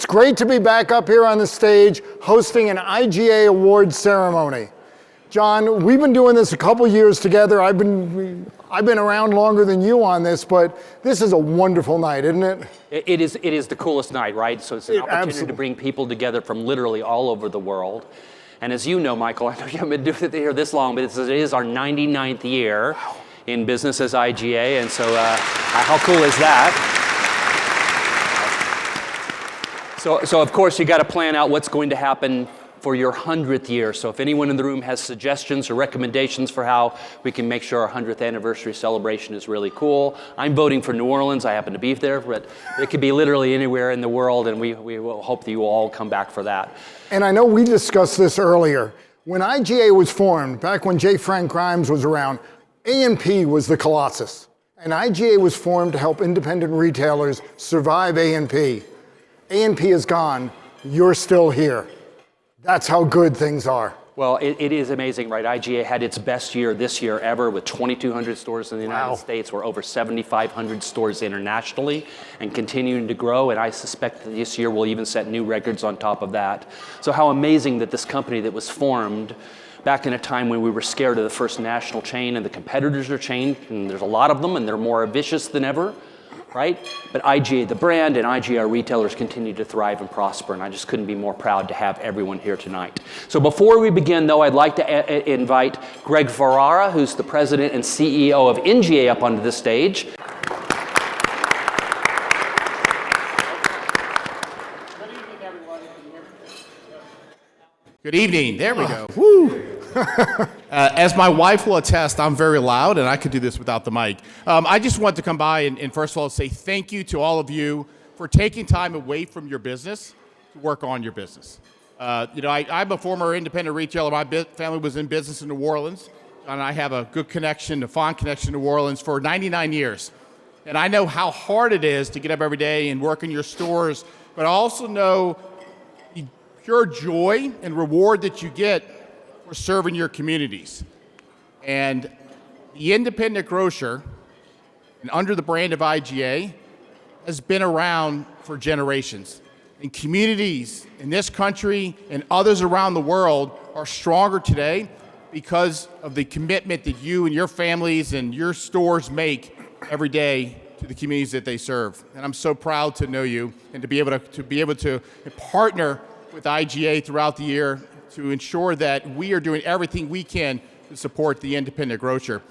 It's great to be back up here on the stage hosting an IGA Awards ceremony. John, we've been doing this a couple years together. I've been around longer than you on this, but this is a wonderful night, isn't it? It is the coolest night, right? So it's an opportunity to bring people together from literally all over the world. And as you know, Michael, I know you haven't been doing it here this long, but it is our 99th year in business as IGA, and so how cool is that? So of course, you got to plan out what's going to happen for your 100th year. So if anyone in the room has suggestions or recommendations for how we can make sure our 100th anniversary celebration is really cool, I'm voting for New Orleans. I happen to be there, but it could be literally anywhere in the world, and we will hope that you will all come back for that. And I know we discussed this earlier. When IGA was formed, back when J. Frank Grimes was around, A&P was the colossus. And IGA was formed to help independent retailers survive A&P. A&P is gone. You're still here. That's how good things are. Well, it is amazing, right? IGA had its best year this year ever with 2,200 stores in the United States. We're over 7,500 stores internationally and continuing to grow. And I suspect that this year we'll even set new records on top of that. So how amazing that this company that was formed back in a time when we were scared of the first national chain and the competitors are chained, and there's a lot of them and they're more vicious than ever. Right? But IGA, the brand, and IGA retailers continue to thrive and prosper, and I just couldn't be more proud to have everyone here tonight. So before we begin, though, I'd like to invite Greg Ferrara, who's the president and CEO of IGA, up onto the stage. Good evening, everyone. Good evening. There we go. Woo! As my wife will attest, I'm very loud, and I could do this without the mic. I just want to come by and first of all say thank you to all of you for taking time away from your business to work on your business. I'm a former independent retailer. My family was in business in New Orleans, and I have a good connection, a fond connection to New Orleans for 99 years. And I know how hard it is to get up every day and work in your stores, but I also know the pure joy and reward that you get for serving your communities. And the independent grocer, and under the brand of IGA, has been around for generations. And communities in this country and others around the world are stronger today because of the commitment that you and your families and your stores make every day to the communities that they serve. And I'm so proud to know you and to be able to partner with IGA throughout the year to ensure that we are doing everything we can to support the independent grocer.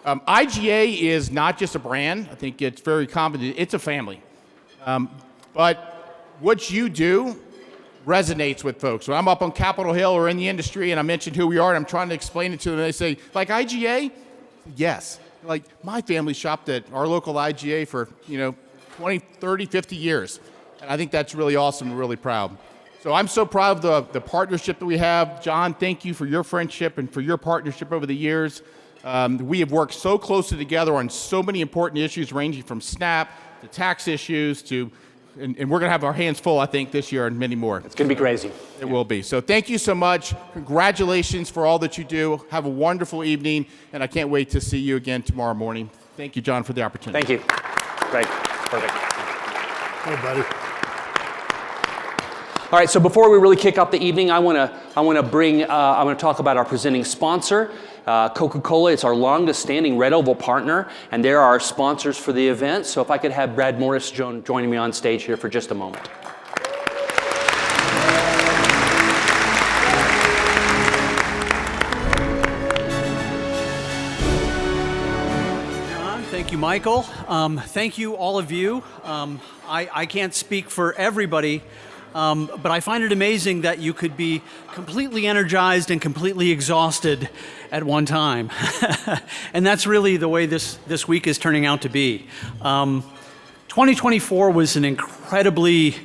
IGA is not just a brand. I think it's very common. It's a family. But what you do resonates with folks. When I'm up on Capitol Hill or in the industry and I mention who we are and I'm trying to explain it to them, they say, like IGA? Yes. Like, my family shopped at our local IGA for 20, 30, 50 years. And I think that's really awesome and really proud. So I'm so proud of the partnership that we have. John, thank you for your friendship and for your partnership over the years. We have worked so closely together on so many important issues, ranging from SNAP to tax issues to, and we're going to have our hands full, I think, this year and many more. It's going to be crazy. It will be. So thank you so much. Congratulations for all that you do. Have a wonderful evening, and I can't wait to see you again tomorrow morning. Thank you, John, for the opportunity. Thank you. Great. Perfect. Hey, buddy. All right, so before we really kick off the evening, I want to talk about our presenting sponsor, Coca-Cola. It's our longest-standing Red Oval partner, and they're our sponsors for the event. So if I could have Brad Morris joining me on stage here for just a moment. Thank you, Michael. Thank you, all of you. I can't speak for everybody, but I find it amazing that you could be completely energized and completely exhausted at one time. And that's really the way this week is turning out to be. 2024 was an incredibly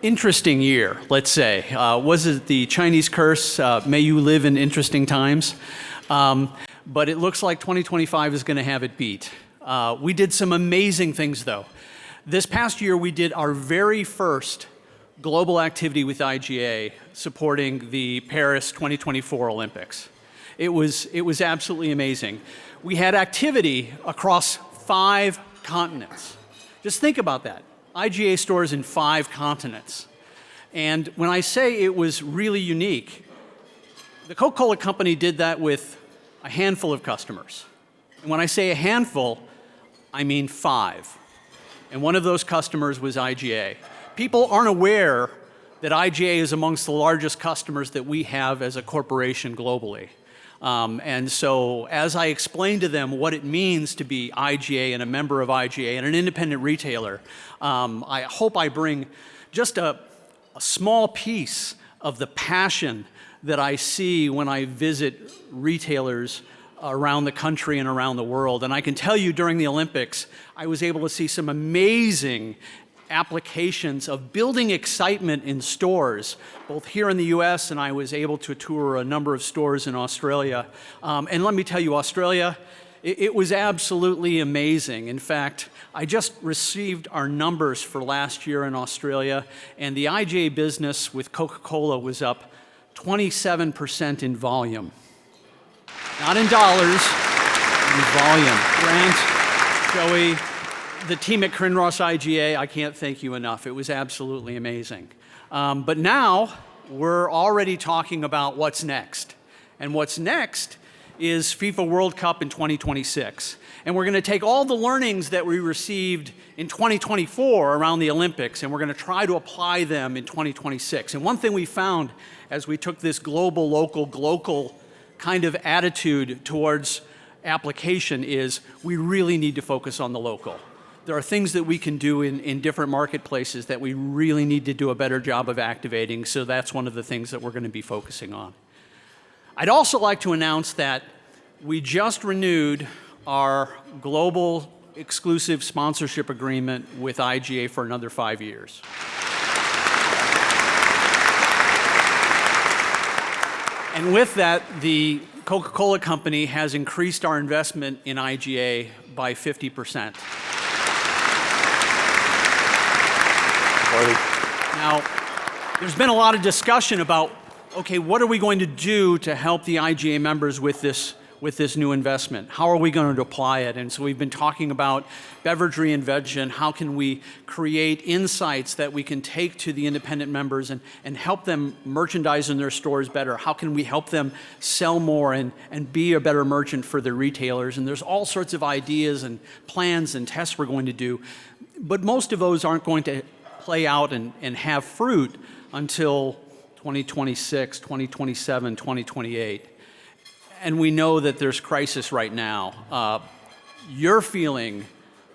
interesting year, let's say. Was it the Chinese curse, may you live in interesting times? But it looks like 2025 is going to have it beat. We did some amazing things, though. This past year, we did our very first global activity with IGA supporting the Paris 2024 Olympics. It was absolutely amazing. We had activity across 5 continents. Just think about that. IGA stores in 5 continents. And when I say it was really unique, the Coca-Cola Company did that with a handful of customers. And when I say a handful, I mean 5. And one of those customers was IGA. People aren't aware that IGA is amongst the largest customers that we have as a corporation globally. And so as I explained to them what it means to be IGA and a member of IGA and an independent retailer, I hope I bring just a small piece of the passion that I see when I visit retailers around the country and around the world. And I can tell you during the Olympics, I was able to see some amazing applications of building excitement in stores, both here in the U.S., and I was able to tour a number of stores in Australia. And let me tell you, Australia, it was absolutely amazing. In fact, I just received our numbers for last year in Australia, and the IGA business with Coca-Cola was up 27% in volume. Not in dollars, in volume. Grant, Joey, the team at Kinross IGA, I can't thank you enough. It was absolutely amazing. But now we're already talking about what's next. And what's next is FIFA World Cup in 2026. And we're going to take all the learnings that we received in 2024 around the Olympics, and we're going to try to apply them in 2026. And one thing we found as we took this global, local, glocal kind of attitude towards application is we really need to focus on the local. There are things that we can do in different marketplaces that we really need to do a better job of activating, so that's one of the things that we're going to be focusing on. I'd also like to announce that we just renewed our global exclusive sponsorship agreement with IGA for another 5 years. And with that, the Coca-Cola Company has increased our investment in IGA by 50%. Now, there's been a lot of discussion about, okay, what are we going to do to help the IGA members with this new investment? How are we going to apply it? And so we've been talking about beverage reinvention. How can we create insights that we can take to the independent members and help them merchandise in their stores better? How can we help them sell more and be a better merchant for their retailers? And there's all sorts of ideas and plans and tests we're going to do. But most of those aren't going to play out and have fruit until 2026, 2027, 2028. And we know that there's crisis right now. You're feeling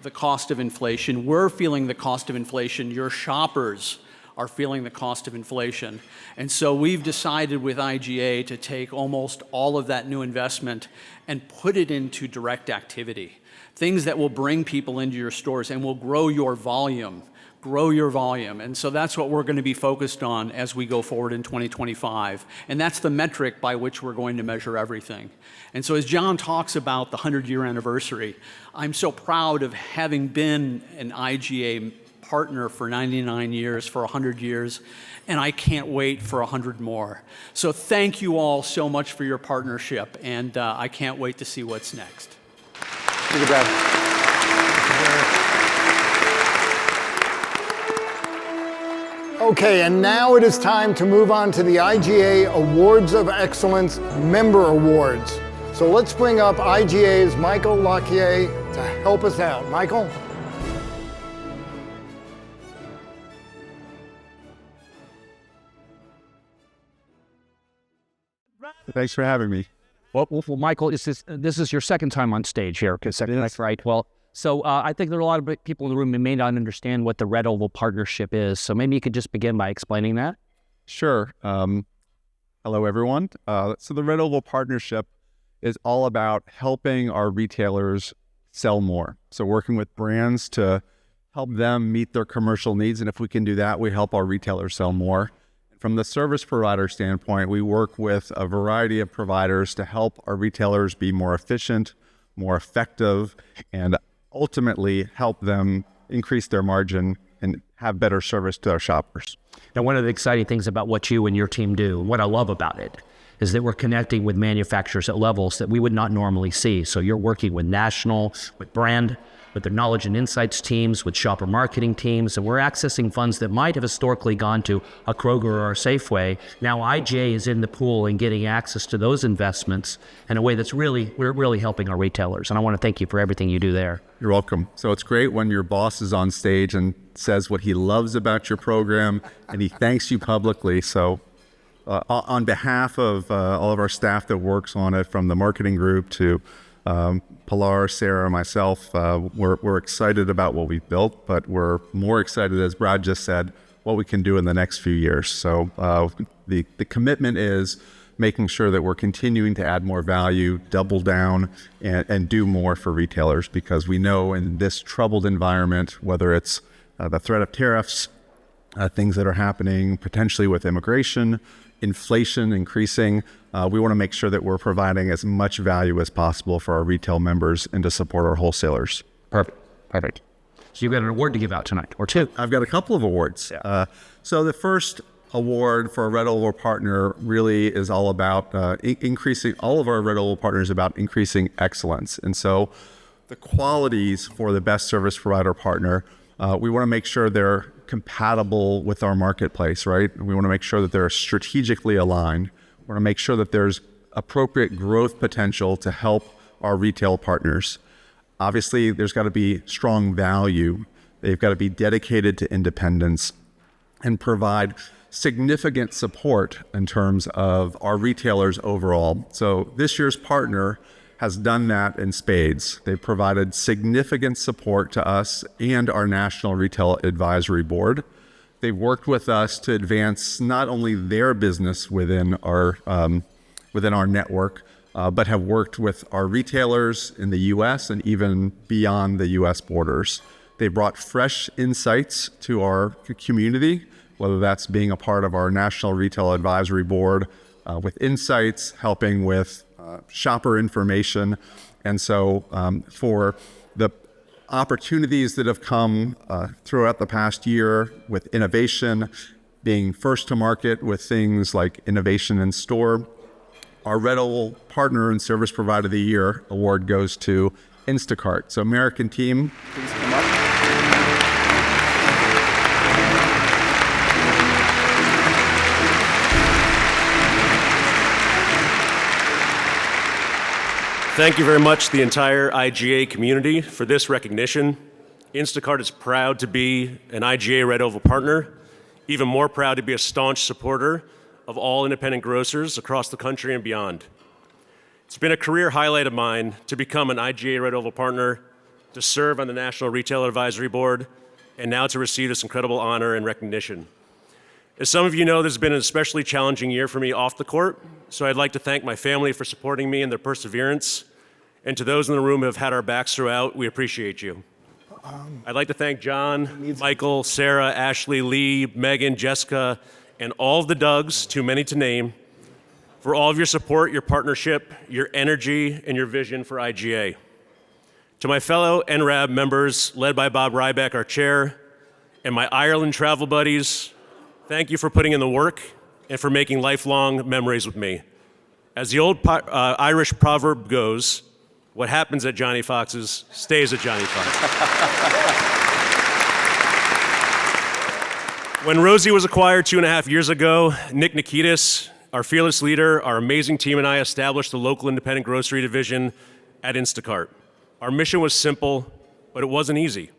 the cost of inflation. We're feeling the cost of inflation. Your shoppers are feeling the cost of inflation. And so we've decided with IGA to take almost all of that new investment and put it into direct activity. Things that will bring people into your stores and will grow your volume. Grow your volume. And so that's what we're going to be focused on as we go forward in 2025. And that's the metric by which we're going to measure everything. And so as John talks about the 100-year anniversary, I'm so proud of having been an IGA partner for 99 years, for 100 years, and I can't wait for 100 more. So thank you all so much for your partnership, and I can't wait to see what's next. Thank you, Brad. Okay, and now it is time to move on to the IGA Awards of Excellence Member Awards. So let's bring up IGA's Michael Lockyer to help us out. Michael? Thanks for having me. Well, Michael, this is your second time on stage here, that's right. Well, so I think there are a lot of people in the room who may not understand what the Red Oval Partnership is. So maybe you could just begin by explaining that. Sure. Hello, everyone. So the Red Oval Partnership is all about helping our retailers sell more. So working with brands to help them meet their commercial needs. And if we can do that, we help our retailers sell more. From the service provider standpoint, we work with a variety of providers to help our retailers be more efficient, more effective, and ultimately help them increase their margin and have better service to our shoppers. Now, one of the exciting things about what you and your team do, what I love about it, is that we're connecting with manufacturers at levels that we would not normally see. So you're working with national, with brand with their knowledge and insights teams, with shopper marketing teams, and we're accessing funds that might have historically gone to a Kroger or a Safeway. Now IGA is in the pool and getting access to those investments in a way that's we're really helping our retailers. And I want to thank you for everything you do there. You're welcome. So it's great when your boss is on stage and says what he loves about your program and he thanks you publicly. So on behalf of all of our staff that works on it, from the marketing group to Pilar, Sarah, myself, we're excited about what we've built, but we're more excited, as Brad just said, what we can do in the next few years. So the commitment is making sure that we're continuing to add more value, double down, and do more for retailers, because we know in this troubled environment, whether it's the threat of tariffs, things that are happening potentially with immigration, inflation increasing, we want to make sure that we're providing as much value as possible for our retail members and to support our wholesalers. Perfect. So you've got an award to give out tonight, or two. I've got a couple of awards. Yeah. So the first award for a Red Oval partner really is all about increasing, all of our Red Oval partners about increasing excellence. And so the qualities for the best service provider partner, we want to make sure they're compatible with our marketplace, right? We want to make sure that they're strategically aligned. We want to make sure that there's appropriate growth potential to help our retail partners. Obviously, there's got to be strong value. They've got to be dedicated to independence and provide significant support in terms of our retailers overall. So this year's partner has done that in spades. They've provided significant support to us and our National Retail Advisory Board. They've worked with us to advance not only their business within our network, but have worked with our retailers in the U.S. and even beyond the U.S. borders. They brought fresh insights to our community, whether that's being a part of our National Retail Advisory Board with insights, helping with shopper information. And so for the opportunities that have come throughout the past year with innovation, being first to market with things like innovation in store, our Red Oval Partner and Service Provider of the Year award goes to Instacart. So American team, please come up. Thank you very much, the entire IGA community, for this recognition. Instacart is proud to be an IGA Red Oval partner, even more proud to be a staunch supporter of all independent grocers across the country and beyond. It's been a career highlight of mine to become an IGA Red Oval partner, to serve on the National Retail Advisory Board, and now to receive this incredible honor and recognition. As some of you know, this has been an especially challenging year for me off the court, so I'd like to thank my family for supporting me and their perseverance. And to those in the room who have had our backs throughout, we appreciate you. I'd like to thank John, Michael, Sarah, Ashley, Lee, Megan, Jessica, and all of the Dougs, too many to name, for all of your support, your partnership, your energy, and your vision for IGA. To my fellow NRAB members, led by Bob Ryback, our chair, and my Ireland travel buddies, thank you for putting in the work and for making lifelong memories with me. As the old Irish proverb goes, what happens at Johnny Fox's stays at Johnny Fox. When Rosie was acquired 2.5 years ago, Nick Nikitas, our fearless leader, our amazing team, and I established the local independent grocery division at Instacart. Our mission was simple, but it wasn't easy.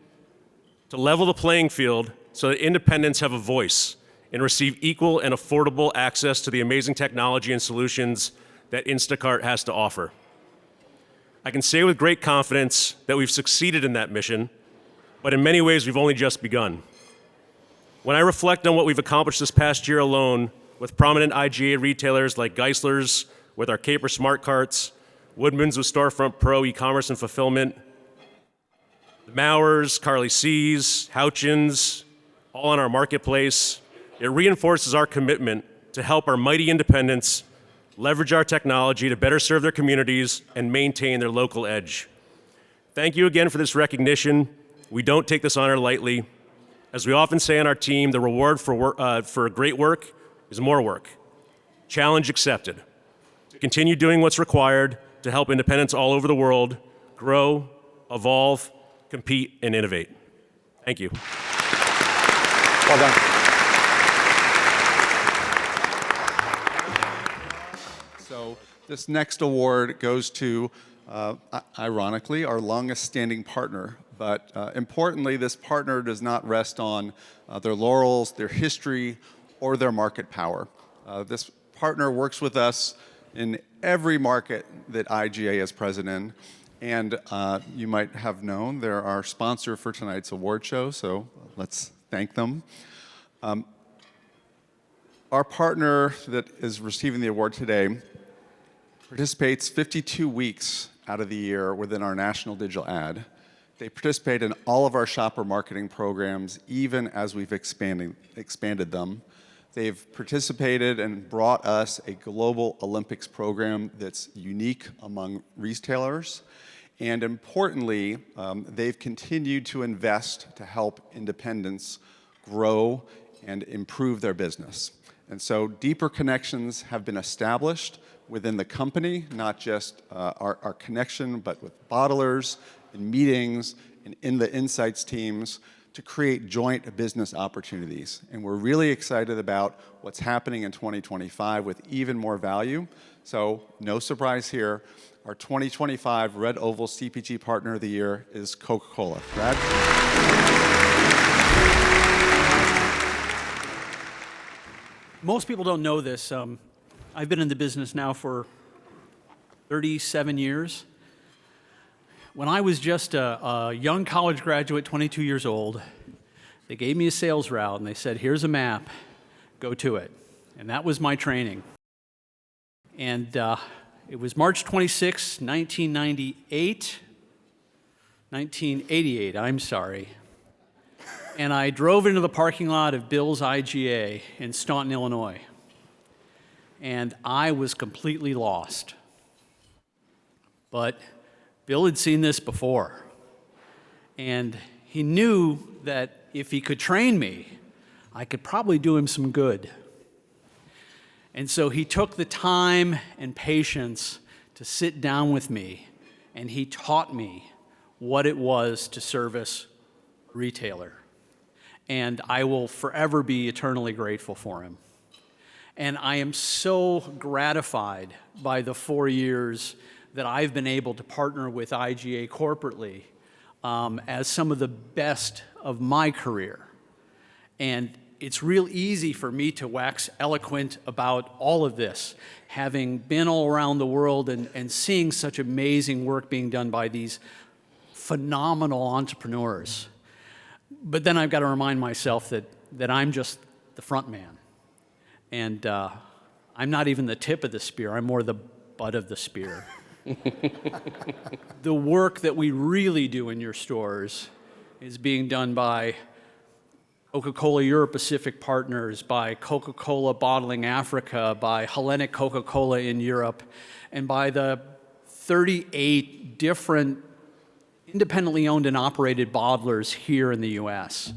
To level the playing field so that independents have a voice and receive equal and affordable access to the amazing technology and solutions that Instacart has to offer. I can say with great confidence that we've succeeded in that mission, but in many ways we've only just begun. When I reflect on what we've accomplished this past year alone with prominent IGA retailers like Geisler's with our Caper Smart Carts, Woodman's with Storefront Pro e-commerce and fulfillment, Mauer's, Carly C's, Houchins, all on our marketplace, it reinforces our commitment to help our mighty independents leverage our technology to better serve their communities and maintain their local edge. Thank you again for this recognition. We don't take this honor lightly. As we often say on our team, the reward for great work is more work. Challenge accepted. To continue doing what's required to help independents all over the world grow, evolve, compete, and innovate. Thank you. Well done. So this next award goes to, ironically, our longest standing partner. But importantly, this partner does not rest on their laurels, their history, or their market power. This partner works with us in every market that IGA is present in. And you might have known they're our sponsor for tonight's award show, so let's thank them. Our partner that is receiving the award today participates 52 weeks out of the year within our national digital ad. They participate in all of our shopper marketing programs, even as we've expanded them. They've participated and brought us a global Olympics program that's unique among retailers. And importantly, they've continued to invest to help independents grow and improve their business. And so deeper connections have been established within the company, not just our connection, but with bottlers, in meetings, and in the insights teams to create joint business opportunities. And we're really excited about what's happening in 2025 with even more value. So no surprise here, our 2025 Red Oval CPG Partner of the Year is Coca-Cola. Brad? Most people don't know this. I've been in the business now for 37 years. When I was just a young college graduate, 22 years old, they gave me a sales route and they said, here's a map, go to it. And that was my training. And it was March 26, 1988, I'm sorry. And I drove into the parking lot of Bill's IGA in Staunton, Illinois. And I was completely lost. But Bill had seen this before. And he knew that if he could train me, I could probably do him some good. And so he took the time and patience to sit down with me, and he taught me what it was to service a retailer. And I will forever be eternally grateful for him. And I am so gratified by the 4 years that I've been able to partner with IGA corporately as some of the best of my career. And it's real easy for me to wax eloquent about all of this, having been all around the world and seeing such amazing work being done by these phenomenal entrepreneurs. But then I've got to remind myself that I'm just the front man. And I'm not even the tip of the spear, I'm more the butt of the spear. The work that we really do in your stores is being done by Coca-Cola Europe Pacific Partners, by Coca-Cola Bottling Africa, by Hellenic Coca-Cola in Europe, and by the 38 different independently owned and operated bottlers here in the U.S.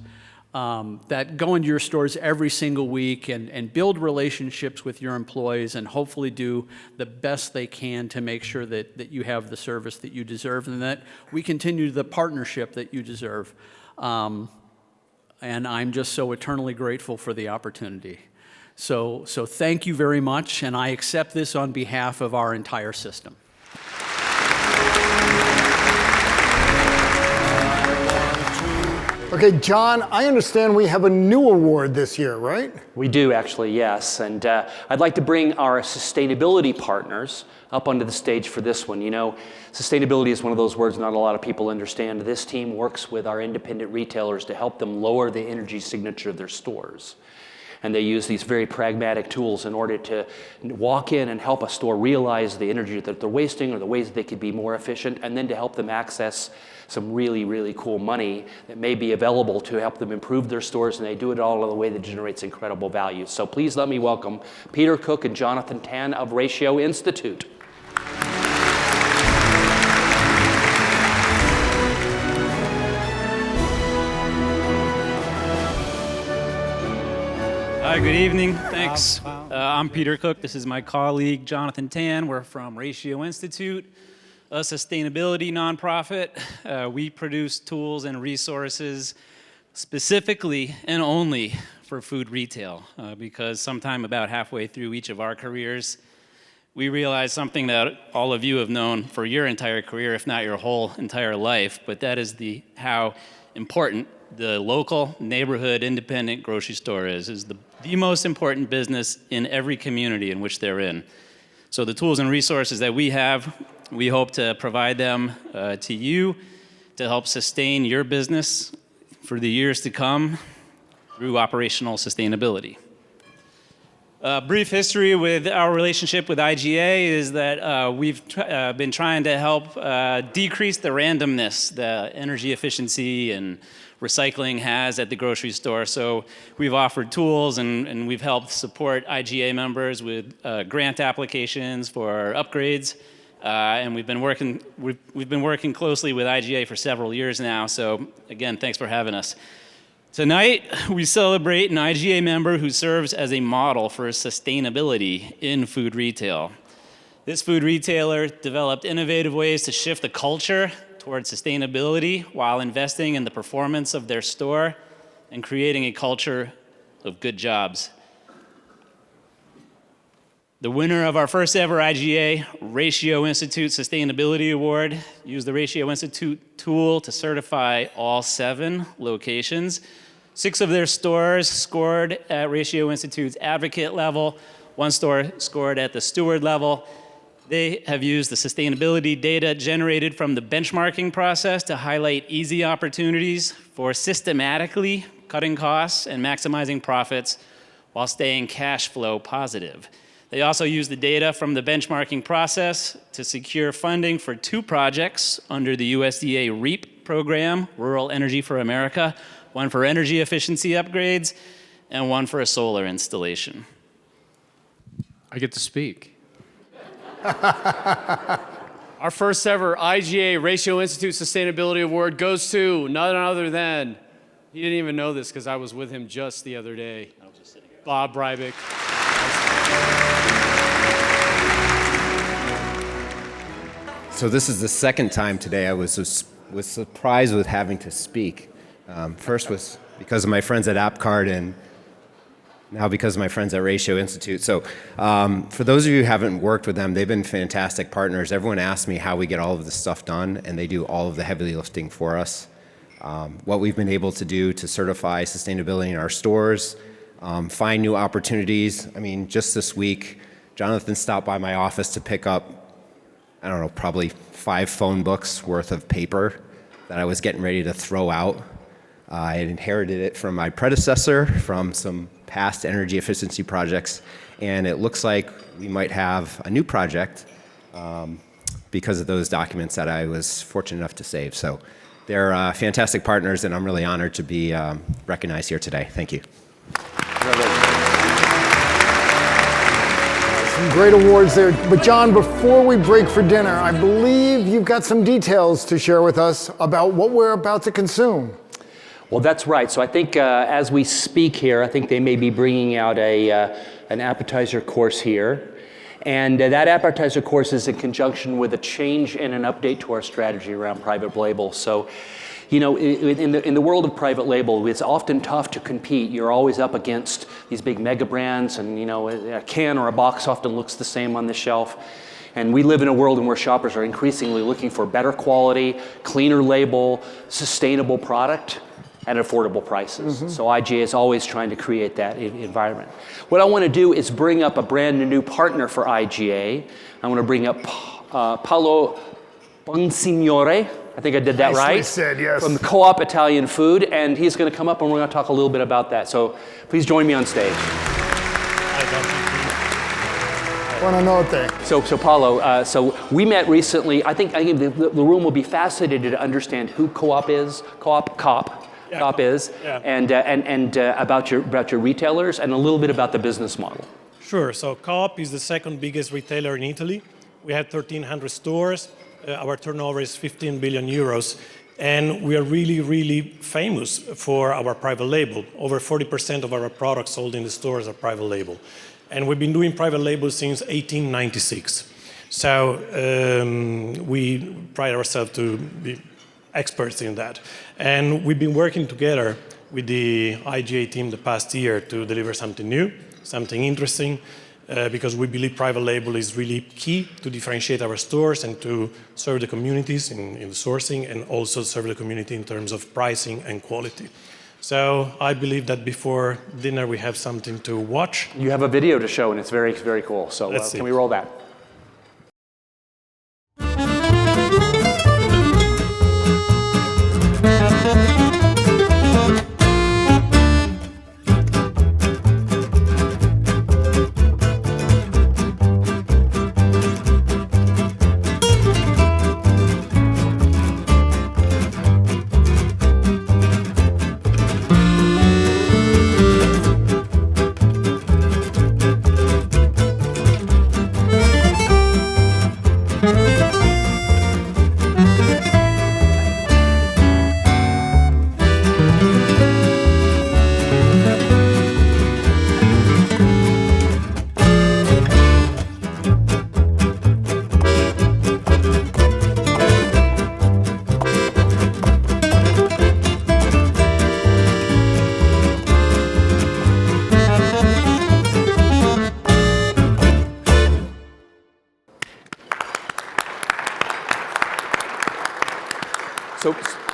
That go into your stores every single week and build relationships with your employees and hopefully do the best they can to make sure that you have the service that you deserve and that we continue the partnership that you deserve. And I'm just so eternally grateful for the opportunity. So thank you very much, and I accept this on behalf of our entire system. Okay, John, I understand we have a new award this year, right? We do actually, yes. And I'd like to bring our sustainability partners up onto the stage for this one. You know, sustainability is one of those words not a lot of people understand. This team works with our independent retailers to help them lower the energy signature of their stores. And they use these very pragmatic tools in order to walk in and help a store realize the energy that they're wasting or the ways that they could be more efficient, and then to help them access some really, really cool money that may be available to help them improve their stores, and they do it all in a way that generates incredible value. So please let me welcome Peter Cook and Jonathan Tan of Ratio Institute. Hi, good evening. Thanks. I'm Peter Cook. This is my colleague, Jonathan Tan. We're from Ratio Institute. a sustainability nonprofit. We produce tools and resources specifically and only for food retail, because sometime about halfway through each of our careers, we realized something that all of you have known for your entire career, if not your whole entire life, but that is how important the local neighborhood independent grocery store is the most important business in every community in which they're in. So the tools and resources that we have, we hope to provide them to you to help sustain your business for the years to come through operational sustainability. Brief history with our relationship with IGA is that we've been trying to help decrease the randomness that energy efficiency and recycling has at the grocery store. So we've offered tools and we've helped support IGA members with grant applications for upgrades. And we've been working closely with IGA for several years now. So again, thanks for having us. Tonight, we celebrate an IGA member who serves as a model for sustainability in food retail. This food retailer developed innovative ways to shift the culture towards sustainability while investing in the performance of their store and creating a culture of good jobs. The winner of our first ever IGA Ratio Institute Sustainability Award used the Ratio Institute tool to certify all 7 locations. 6 of their stores scored at Ratio Institute's advocate level. 1 store scored at the steward level. They have used the sustainability data generated from the benchmarking process to highlight easy opportunities for systematically cutting costs and maximizing profits while staying cash flow positive. They also use the data from the benchmarking process to secure funding for 2 projects under the USDA REAP program, Rural Energy for America, 1 for energy efficiency upgrades, and 1 for a solar installation. I get to speak. Our first ever IGA Ratio Institute Sustainability Award goes to none other than, he didn't even know this because I was with him just the other day, Bob Breibeck. So this is the second time today I was surprised with having to speak. First was because of my friends at AppCard, and now because of my friends at Ratio Institute. So for those of you who haven't worked with them, they've been fantastic partners. Everyone asks me how we get all of this stuff done, and they do all of the heavy lifting for us. What we've been able to do to certify sustainability in our stores, find new opportunities. I mean, just this week, Jonathan stopped by my office to pick up, I don't know, probably 5 phone books worth of paper that I was getting ready to throw out. I had inherited it from my predecessor, from some past energy efficiency projects, and it looks like we might have a new project because of those documents that I was fortunate enough to save. So they're fantastic partners, and I'm really honored to be recognized here today. Thank you. Some great awards there. But John, before we break for dinner, I believe you've got some details to share with us about what we're about to consume. Well, that's right. So I think as we speak here, I think they may be bringing out an appetizer course here. And that appetizer course is in conjunction with a change and an update to our strategy around private label. So, you know, in the world of private label, it's often tough to compete. You're always up against these big mega brands, and, you know, a can or a box often looks the same on the shelf. And we live in a world in where shoppers are increasingly looking for better quality, cleaner label, sustainable product at affordable prices. So IGA is always trying to create that environment. What I want to do is bring up a brand new partner for IGA. I want to bring up Paolo Bonsignore. I think I did that right. Said, yes. From Co-op Italian Food, and he's going to come up and we're going to talk a little bit about that. So please join me on stage. Buonanotte. So Paolo, so we met recently. I think the room will be fascinated to understand who Co-op is, Co-op is, and about your retailers, and a little bit about the business model. Sure. So Co-op is the second biggest retailer in Italy. We have 1,300 stores. Our turnover is 15 billion euros. And we are really, really famous for our private label. Over 40% of our products sold in the stores are private label. And we've been doing private label since 1896. So we pride ourselves to be experts in that. And we've been working together with the IGA team the past year to deliver something new, something interesting, because we believe private label is really key to differentiate our stores and to serve the communities in the sourcing, and also serve the community in terms of pricing and quality. So I believe that before dinner we have something to watch. You have a video to show, and it's very, very cool. So can we roll that?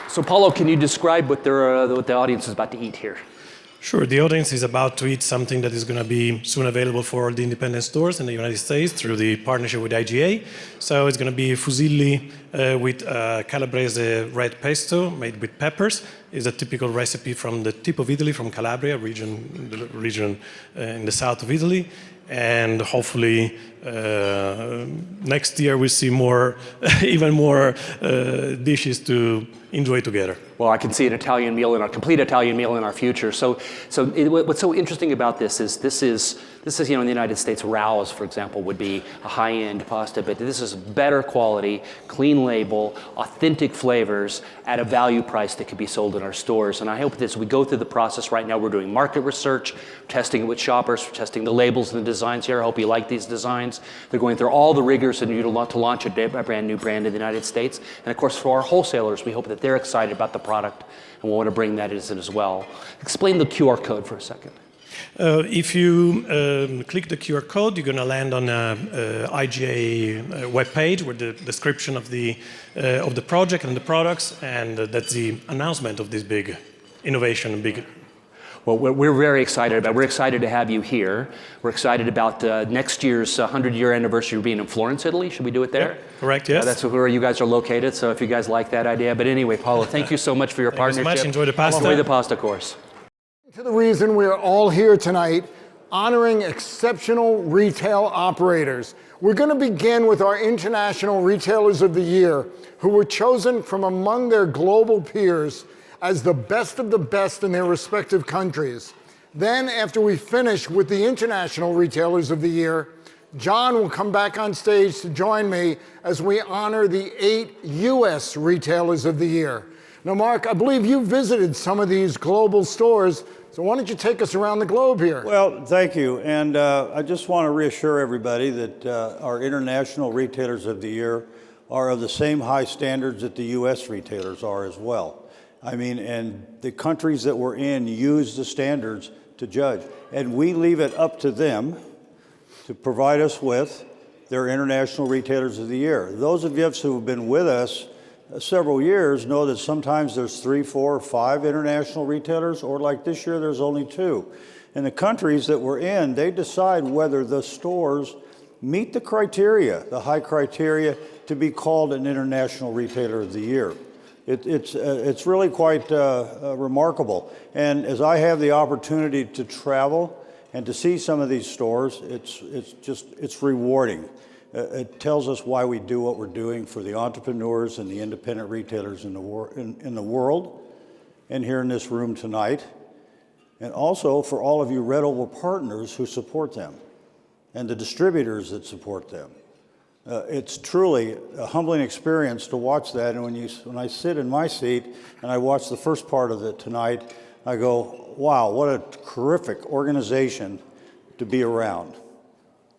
So Paulo, can you describe what the audience is about to eat here? Sure. The audience is about to eat something that is going to be soon available for all the independent stores in the United States through the partnership with IGA. So it's going to be fusilli with calabrese red pesto made with peppers. It's a typical recipe from the tip of Italy, from Calabria, region in the south of Italy. And hopefully next year we'll see more, even more dishes to enjoy together. Well, I can see an Italian meal, a complete Italian meal in our future. So what's so interesting about this is in the United States, Rao's, for example, would be a high-end pasta, but this is better quality, clean label, authentic flavors at a value price that could be sold in our stores. And I hope that as we go through the process right now, we're doing market research, testing it with shoppers, testing the labels and the designs here. I hope you like these designs. They're going through all the rigors to launch a brand new brand in the United States. And of course, for our wholesalers, we hope that they're excited about the product, and we want to bring that in as well. Explain the QR code for a second. If you click the QR code, you're going to land on a IGA webpage with the description of the project and the products, and that's the announcement of this big innovation. Well, we're very excited about it. We're excited to have you here. We're excited about next year's 100-year anniversary of being in Florence, Italy. Should we do it there? Yeah, correct, yes. That's where you guys are located, so if you guys like that idea. But anyway, Paulo, thank you so much for your partnership. Thank you so much. Enjoy the pasta. Enjoy the pasta course. To the reason we are all here tonight, honoring exceptional retail operators. We're going to begin with our International Retailers of the Year, who were chosen from among their global peers as the best of the best in their respective countries. Then, after we finish with the International Retailers of the Year, John will come back on stage to join me as we honor the 8 U.S. Retailers of the Year. Now, Mark, I believe you visited some of these global stores, so why don't you take us around the globe here? Well, thank you. And I just want to reassure everybody that our International Retailers of the Year are of the same high standards that the U.S. retailers are as well. I mean, and the countries that we're in use the standards to judge. And we leave it up to them to provide us with their International Retailers of the Year. Those of you who have been with us several years know that sometimes there's 3, 4, or 5 international retailers, or like this year, there's only 2. In the countries that we're in, they decide whether the stores meet the criteria, the high criteria, to be called an International Retailer of the Year. It's really quite remarkable. And as I have the opportunity to travel and to see some of these stores, it's rewarding. It tells us why we do what we're doing for the entrepreneurs and the independent retailers in the world, and here in this room tonight, and also for all of you Red Oval partners who support them, and the distributors that support them. It's truly a humbling experience to watch that, and when I sit in my seat and I watch the first part of it tonight, I go, wow, what a terrific organization to be around.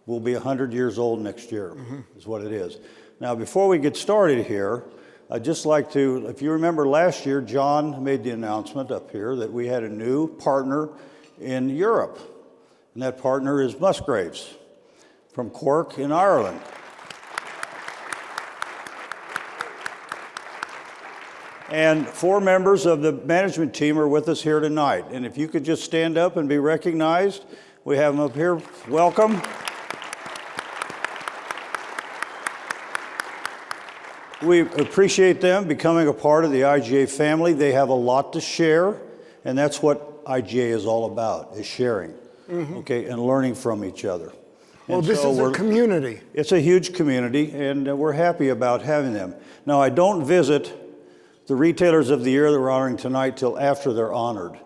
We'll be 100 years old next year, is what it is. Now, before we get started here, I'd just like to, if you remember last year, John made the announcement up here that we had a new partner in Europe, and that partner is Musgraves from Cork in Ireland. And 4 members of the management team are with us here tonight. And if you could just stand up and be recognized, we have them up here. Welcome. We appreciate them becoming a part of the IGA family. They have a lot to share, and that's what IGA is all about, is sharing, okay, and learning from each other. Well, And this so is a community. It's a huge community, and we're happy about having them. Now, I don't visit the retailers of the year that we're honoring tonight till after they're honored,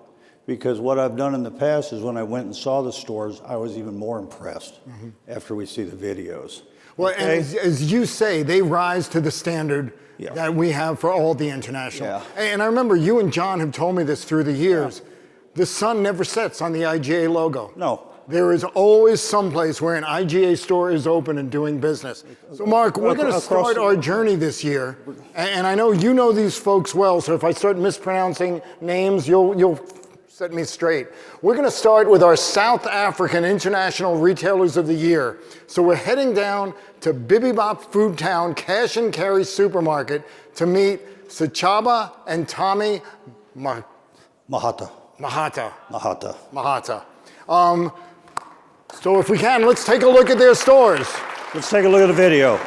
because what I've done in the past is when I went and saw the stores, I was even more impressed after we see the videos. Well, Okay? and as you say, they rise to the standard Yeah. that we have for all the international. Yeah. And I remember you and John have told me this through the years. The sun never sets on the IGA logo. No. There is always someplace where an IGA store is open and doing business. So Mark, we're going to Across start the- our journey this year. And I know you know these folks well, so if I start mispronouncing names, you'll set me straight. We're going to start with our South African International Retailers of the Year. So we're heading down to Bibibop Food Town Cash and Carry Supermarket to meet Sachaba and Tommy Mahata. So if we can, let's take a look at their stores. Let's take a look at the video.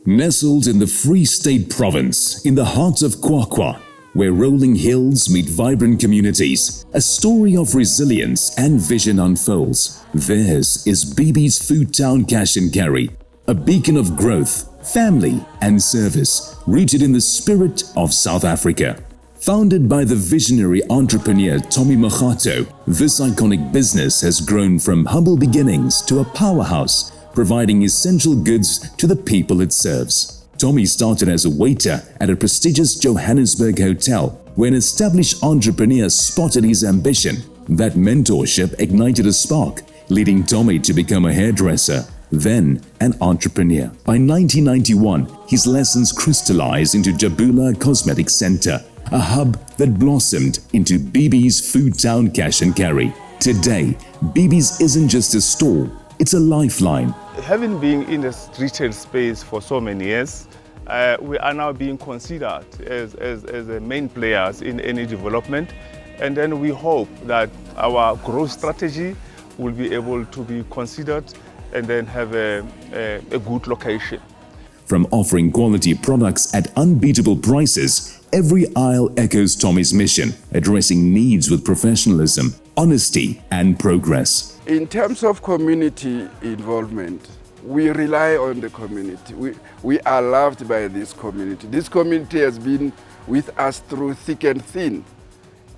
Nestled in the Free State Province, in the heart of Kwakwa, where rolling hills meet vibrant communities, a story of resilience and vision unfolds. Theirs is BB's Food Town Cash and Carry, a beacon of growth, family, and service, rooted in the spirit of South Africa. Founded by the visionary entrepreneur Tommy Machato, this iconic business has grown from humble beginnings to a powerhouse, providing essential goods to the people it serves. Tommy started as a waiter at a prestigious Johannesburg hotel, where an established entrepreneur spotted his ambition. That mentorship ignited a spark, leading Tommy to become a hairdresser, then an entrepreneur. By 1991, his lessons crystallized into Jabula Cosmetic Center, a hub that blossomed into BB's Food Town Cash and Carry. Today, BB's isn't just a store, it's a lifeline. Having been in this retail space for so many years, we are now being considered as the main players in any development. And then we hope that our growth strategy will be able to be considered and then have a good location. From offering quality products at unbeatable prices, every aisle echoes Tommy's mission, addressing needs with professionalism, honesty, and progress. In terms of community involvement, we rely on the community. We are loved by this community. This community has been with us through thick and thin,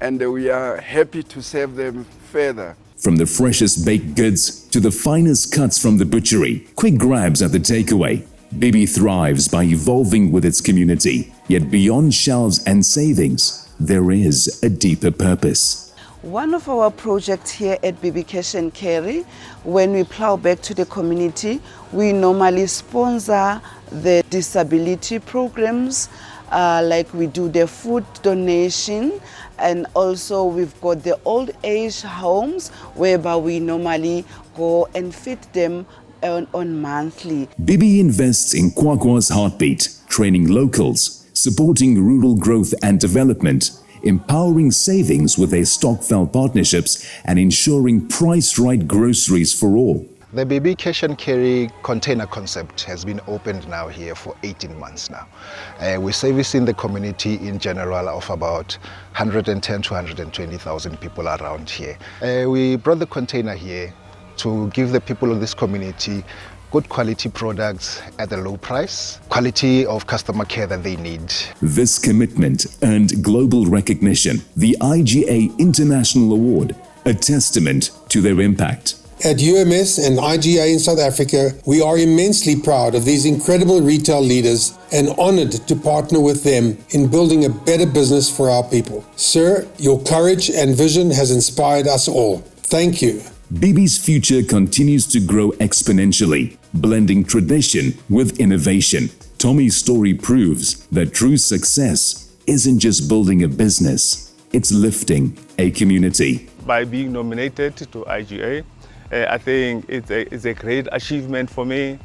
and we are happy to serve them further. From the freshest baked goods to the finest cuts from the butchery, quick grabs at the takeaway, BB thrives by evolving with its community. Yet beyond shelves and savings, there is a deeper purpose. One of our projects here at BB Cash and Carry, when we plow back to the community, we normally sponsor the disability programs, like we do the food donation, and also we've got the old age homes whereby we normally go and feed them on monthly. BB invests in Kwakwa's heartbeat, training locals, supporting rural growth and development, empowering savings with their Stockfell partnerships, and ensuring price-right groceries for all. The BB Cash and Carry container concept has been opened now here for 18 months now. We're servicing the community in general of about 110 to 120,000 people around here. We brought the container here to give the people of this community good quality products at a low price, quality of customer care that they need. This commitment earned global recognition, the IGA International Award, a testament to their impact. At UMS and IGA in South Africa, we are immensely proud of these incredible retail leaders and honored to partner with them in building a better business for our people. Sir, your courage and vision has inspired us all. Thank you. BB's future continues to grow exponentially, blending tradition with innovation. Tommy's story proves that true success isn't just building a business, it's lifting a community. By being nominated to IGA, I think it's a great achievement for me,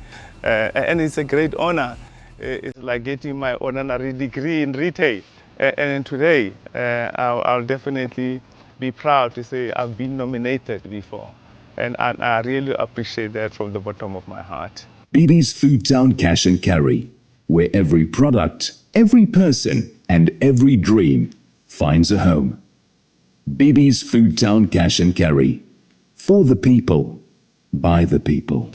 and it's a great honor. It's like getting my honorary degree in retail. And today, I'll definitely be proud to say I've been nominated before. And I really appreciate that from the bottom of my heart. BB's Food Town Cash and Carry, where every product, every person, and every dream finds a home. BB's Food Town Cash and Carry. For the people, by the people.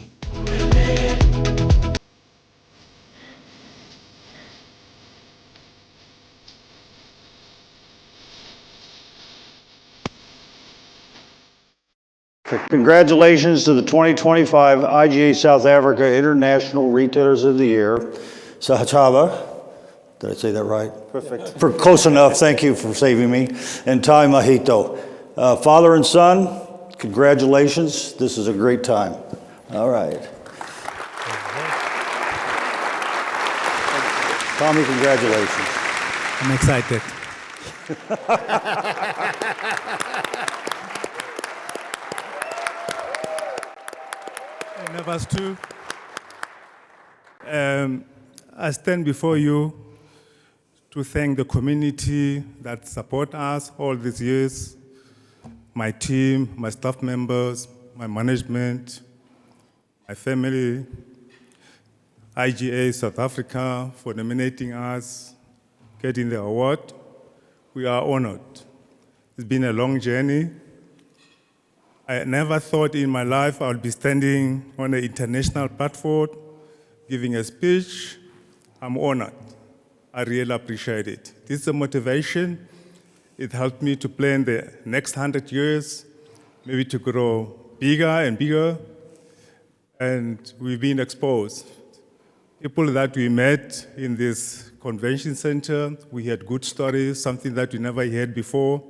Congratulations to the 2025 IGA South Africa International Retailers of the Year. Sahachaba, did I say that right? Perfect. For close enough, thank you for saving me. And Tai Mahito. Father and son, congratulations. This is a great time. All right. Tommy, congratulations. I'm excited. Numbers 2. I stand before you to thank the community that support us all these years, my team, my staff members, my management, my family, IGA South Africa for nominating us, getting the award. We are honored. It's been a long journey. I never thought in my life I would be standing on an international platform, giving a speech. I'm honored. I really appreciate it. This is a motivation. It helped me to plan the next 100 years, maybe to grow bigger and bigger. And we've been exposed. People that we met in this convention center, we had good stories, something that we never heard before.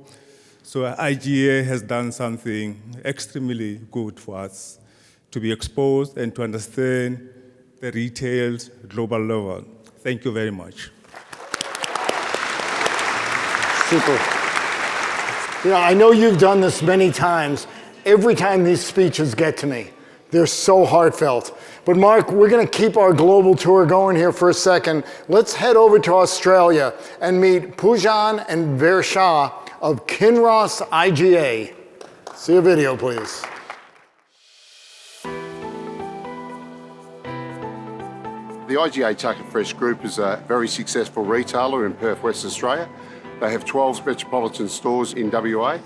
So IGA has done something extremely good for us to be exposed and to understand the retail global level. Thank you very much. Super. You know, I know you've done this many times. Every time these speeches get to me, they're so heartfelt. But Mark, we're going to keep our global tour going here for a second. Let's head over to Australia and meet Poojan and Versha of Kinross IGA. See a video, please. The IGA Tucker Fresh Group is a very successful retailer in Perth, Western Australia. They have 12 metropolitan stores in WA,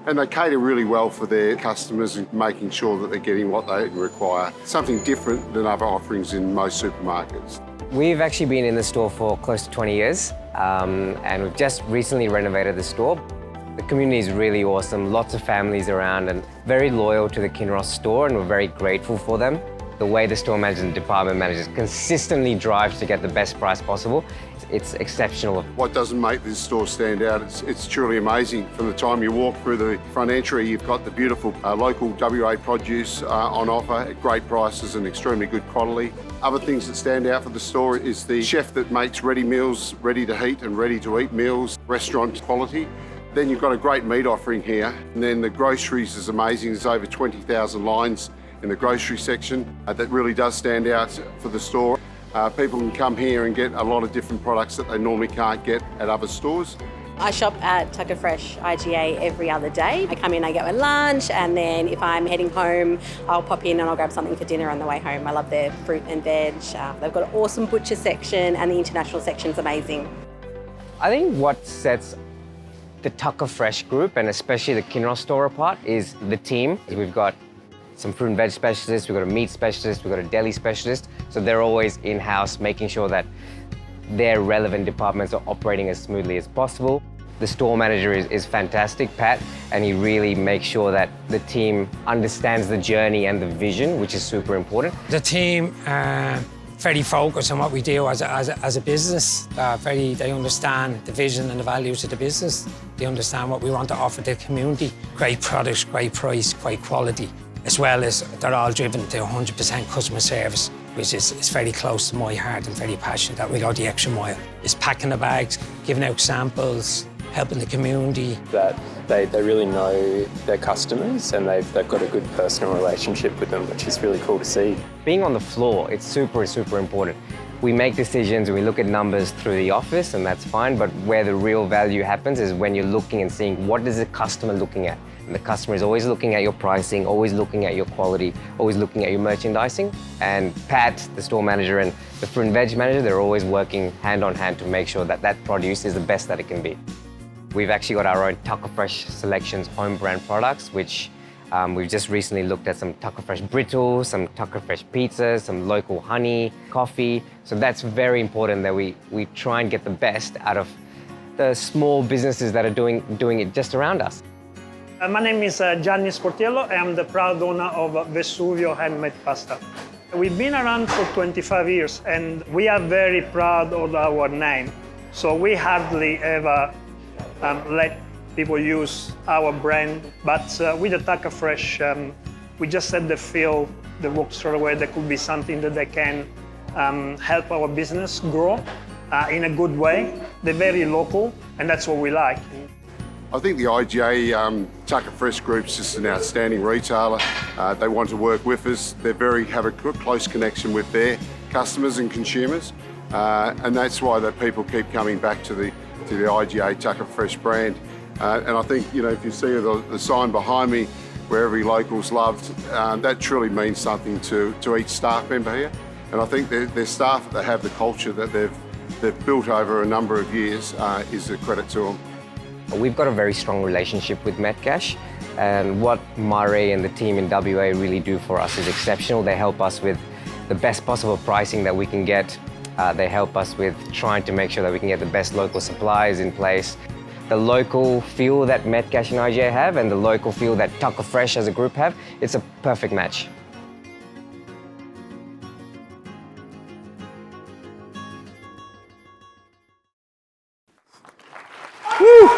and they cater really well for their customers and making sure that they're getting what they require. Something different than other offerings in most supermarkets. We've actually been in the store for close to 20 years, and we've just recently renovated the store. The community is really awesome, lots of families around and very loyal to the Kinross store, and we're very grateful for them. The way the store managers and department managers consistently drive to get the best price possible, it's exceptional. What doesn't make this store stand out, it's truly amazing. From the time you walk through the front entry, you've got the beautiful local WA produce on offer at great prices and extremely good quality. Other things that stand out for the store is the chef that makes ready meals, ready to heat and ready to eat meals, restaurant quality. Then you've got a great meat offering here. And then the groceries is amazing. There's over 20,000 lines in the grocery section. That really does stand out for the store. People can come here and get a lot of different products that they normally can't get at other stores. I shop at Tucker Fresh IGA every other day. I come in, I get my lunch, and then if I'm heading home, I'll pop in and I'll grab something for dinner on the way home. I love their fruit and veg. They've got an awesome butcher section, and the international section's amazing. I think what sets the Tucker Fresh group, and especially the Kinross store apart, is the team. We've got some fruit and veg specialists, we've got a meat specialist, we've got a deli specialist. So they're always in-house, making sure that their relevant departments are operating as smoothly as possible. The store manager is fantastic, Pat, and he really makes sure that the team understands the journey and the vision, which is super important. The team very focused on what we do as a business. They understand the vision and the values of the business. They understand what we want to offer the community. great products, great price, great quality, as well as they're all driven to 100% customer service, which is very close to my heart and very passionate that we go the extra mile. It's packing the bags, giving out samples, helping the community. That they really know their customers and they've got a good personal relationship with them, which is really cool to see. Being on the floor, it's super, super important. We make decisions, we look at numbers through the office, and that's fine, but where the real value happens is when you're looking and seeing what is the customer looking at. And the customer is always looking at your pricing, always looking at your quality, always looking at your merchandising. And Pat, the store manager, and the fruit and veg manager, they're always working hand on hand to make sure that that produce is the best that it can be. We've actually got our own Tucker Fresh Selections home brand products, which we've just recently looked at some Tucker Fresh brittles, some Tucker Fresh pizzas, some local honey, coffee. So that's very important that we try and get the best out of the small businesses that are doing it just around us. My name is Gianni Sportiello. I am the proud owner of Vesuvio Handmade Pasta. We've been around for 25 years and we are very proud of our name. So we hardly ever let people use our brand, but with the Tucker Fresh, we just set the feel, the work straight away. There could be something that they can help our business grow in a good way. They're very local, and that's what we like. I think the IGA Tucker Fresh Group's just an outstanding retailer. They want to work with us. They have a good, close connection with their customers and consumers, and that's why that people keep coming back to the IGA Tucker Fresh brand. And I think, you know, if you see the sign behind me, where every local's loved, that truly means something to each staff member here. And I think their staff, they have the culture that they've built over a number of years, is a credit to them. We've got a very strong relationship with Metcash, and what Murray and the team in WA really do for us is exceptional. They help us with the best possible pricing that we can get. They help us with trying to make sure that we can get the best local supplies in place. The local feel that Metcash and IGA have and the local feel that Tucker Fresh as a group have, it's a perfect match. Woo!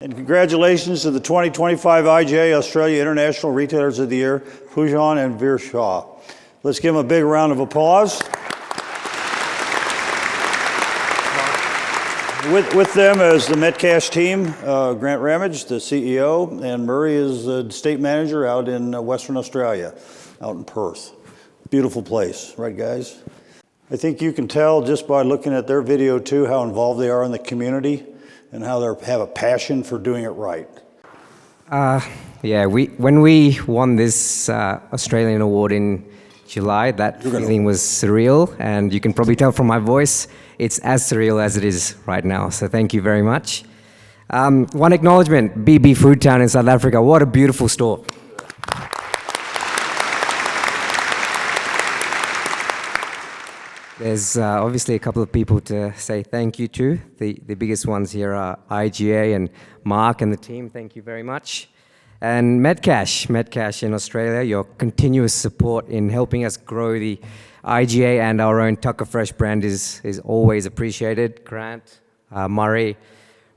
And congratulations to the 2025 IGA Australia International Retailers of the Year, Pujan and Veer Shah. Let's give them a big round of applause. With them is the Metcash team, Grant Ramage, the CEO, and Murray is the state manager out in Western Australia, out in Perth. Beautiful place, right guys? I think you can tell just by looking at their video too how involved they are in the community and how they have a passion for doing it right. Yeah, when we won this Australian award in July, that feeling was surreal, and you can probably tell from my voice, it's as surreal as it is right now, so thank you very much. One acknowledgement, BB Food Town in South Africa, what a beautiful store. There's obviously a couple of people to say thank you to. The biggest ones here are IGA and Mark and the team, thank you very much. And Metcash in Australia, your continuous support in helping us grow the IGA and our own Tucker Fresh brand is always appreciated. Grant, Murray,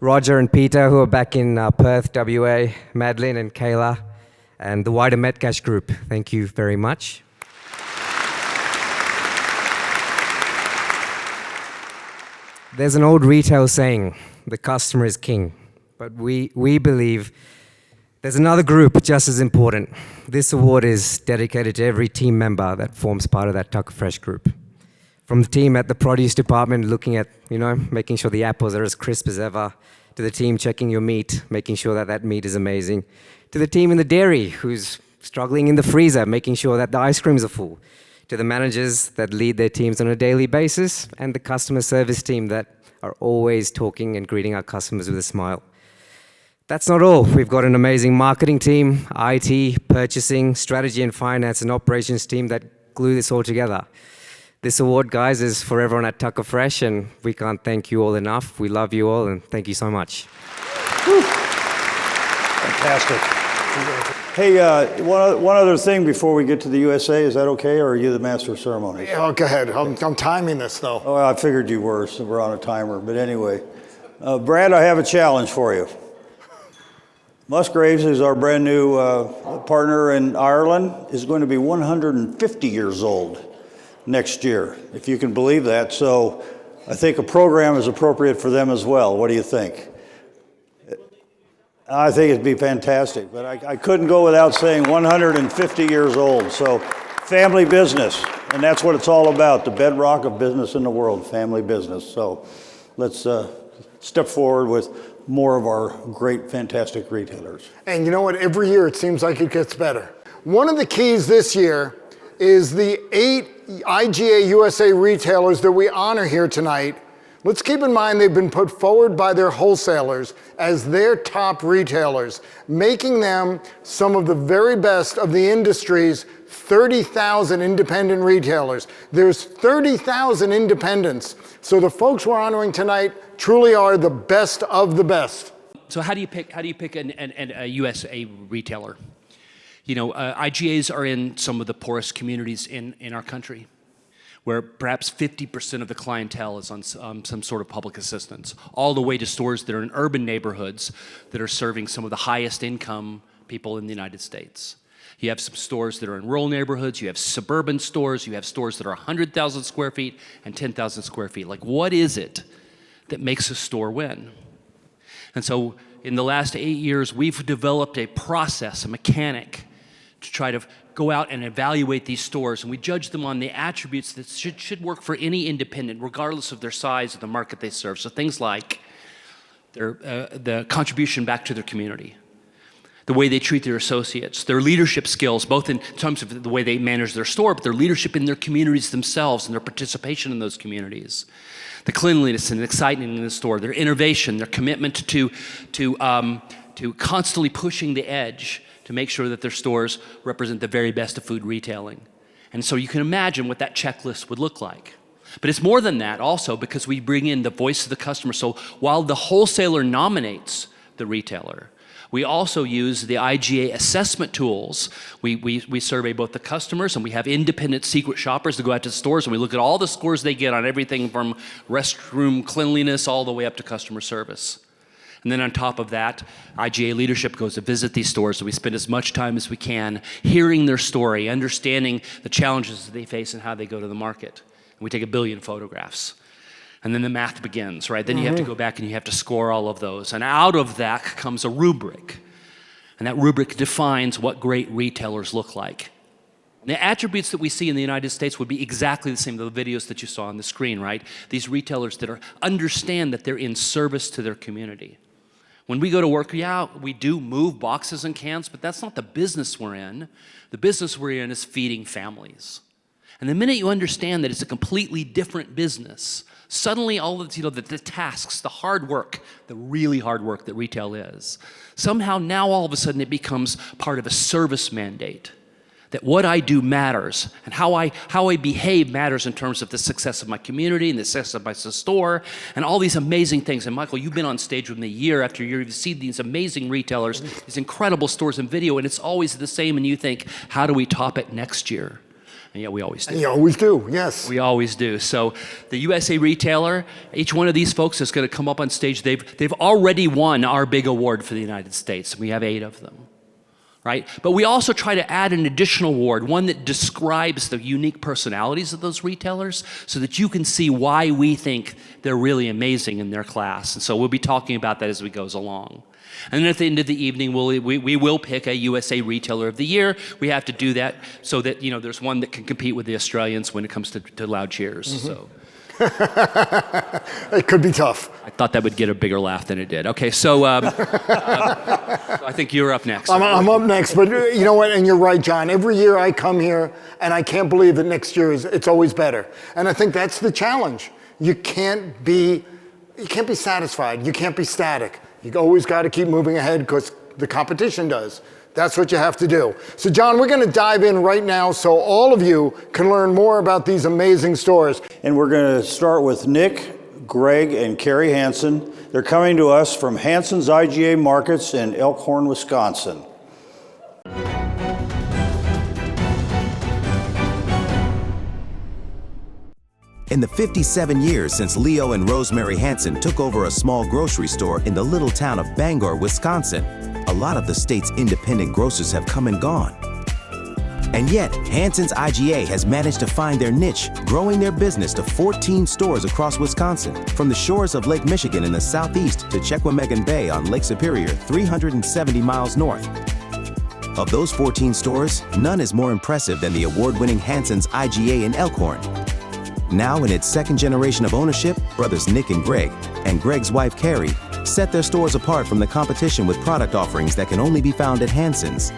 Roger and Peter, who are back in Perth, WA, Madeline and Kayla, and the wider Metcash group, thank you very much. There's an old retail saying, the customer is king, but we believe there's another group just as important. This award is dedicated to every team member that forms part of that Tucker Fresh group. From the team at the produce department looking at, making sure the apples are as crisp as ever, to the team checking your meat, making sure that that meat is amazing, to the team in the dairy who's struggling in the freezer, making sure that the ice creams are full, to the managers that lead their teams on a daily basis, and the customer service team that are always talking and greeting our customers with a smile. That's not all. We've got an amazing marketing team, IT, purchasing, strategy and finance and operations team that glue this all together. This award, guys, is for everyone at Tucker Fresh, and we can't thank you all enough. We love you all, and thank you so much. Fantastic. Hey, one other thing before we get to the USA, is that okay, or are you the master of ceremonies? Yeah, go ahead. I'm timing this, though. Oh, I figured you were, so we're on a timer. But anyway, Brad, I have a challenge for you. Musgraves is our brand new partner in Ireland, is going to be 150 years old next year, if you can believe that. So I think a program is appropriate for them as well. What do you think? I think it'd be fantastic, but I couldn't go without saying 150 years old. So family business, and that's what it's all about, the bedrock of business in the world, family business. So let's step forward with more of our great, fantastic retailers. And you know what? Every year it seems like it gets better. One of the keys this year is the 8 IGA USA retailers that we honor here tonight. Let's keep in mind they've been put forward by their wholesalers as their top retailers, making them some of the very best of the industry's 30,000 independent retailers. There's 30,000 independents. So the folks we're honoring tonight truly are the best of the best. So how do you pick a USA retailer? You know, IGAs are in some of the poorest communities in our country, where perhaps 50% of the clientele is on some sort of public assistance, all the way to stores that are in urban neighborhoods that are serving some of the highest income people in the United States. You have some stores that are in rural neighborhoods, you have suburban stores, you have stores that are 100,000 square feet and 10,000 square feet. Like, what is it that makes a store win? And so in the last 8 years, we've developed a process, a mechanic, to try to go out and evaluate these stores, and we judge them on the attributes that should work for any independent, regardless of their size or the market they serve. So things like the contribution back to their community, the way they treat their associates, their leadership skills, both in terms of the way they manage their store, but their leadership in their communities themselves and their participation in those communities, the cleanliness and excitement in the store, their innovation, their commitment to constantly pushing the edge to make sure that their stores represent the very best of food retailing. And so you can imagine what that checklist would look like. But it's more than that also, because we bring in the voice of the customer. So while the wholesaler nominates the retailer, we also use the IGA assessment tools. We survey both the customers, and we have independent secret shoppers to go out to the stores, and we look at all the scores they get on everything from restroom cleanliness all the way up to customer service. And then on top of that, IGA leadership goes to visit these stores, so we spend as much time as we can hearing their story, understanding the challenges that they face and how they go to the market. And we take 1 billion photographs. And then the math begins, right? Then you have to go back and you have to score all of those. And out of that comes a rubric. And that rubric defines what great retailers look like. And the attributes that we see in the United States would be exactly the same as the videos that you saw on the screen, right? These retailers that understand that they're in service to their community. When we go to work, yeah, we do move boxes and cans, but that's not the business we're in. The business we're in is feeding families. And the minute you understand that it's a completely different business, suddenly all of the tasks, the hard work, the really hard work that retail is, somehow now all of a sudden it becomes part of a service mandate. That what I do matters, and how I behave matters in terms of the success of my community and the success of my store, and all these amazing things. And Michael, you've been on stage with me year after year. You've seen these amazing retailers, these incredible stores and video, and it's always the same, and you think, how do we top it next year? And yeah, we always do. And you always do, yes. We always do. So the USA retailer, each one of these folks is going to come up on stage. They've already won our big award for the United States. We have 8 of them. Right? But we also try to add an additional award, one that describes the unique personalities of those retailers so that you can see why we think they're really amazing in their class. And so we'll be talking about that as we goes along. And then at the end of the evening, we will pick a USA Retailer of the Year. We have to do that so that, you know, there's one that can compete with the Australians when it comes to loud cheers. So. It could be tough. I thought that would get a bigger laugh than it did. Okay, so I think you're up next. I'm up next, but you know what? And you're right, John. Every year I come here, and I can't believe that next year it's always better. And I think that's the challenge. You can't be satisfied. You can't be static. You always got to keep moving ahead because the competition does. That's what you have to do. So John, we're going to dive in right now so all of you can learn more about these amazing stores. And we're going to start with Nick, Greg, and Carrie Hansen. They're coming to us from Hansen's IGA Markets in Elkhorn, Wisconsin. In the 57 years since Leo and Rosemary Hansen took over a small grocery store in the little town of Bangor, Wisconsin, a lot of the state's independent grocers have come and gone. And yet, Hansen's IGA has managed to find their niche, growing their business to 14 stores across Wisconsin, from the shores of Lake Michigan in the southeast to Chequamegon Bay on Lake Superior, 370 miles north. Of those 14 stores, none is more impressive than the award-winning Hansen's IGA in Elkhorn. Now in its second generation of ownership, brothers Nick and Greg's wife Carrie, set their stores apart from the competition with product offerings that can only be found at Hansen's.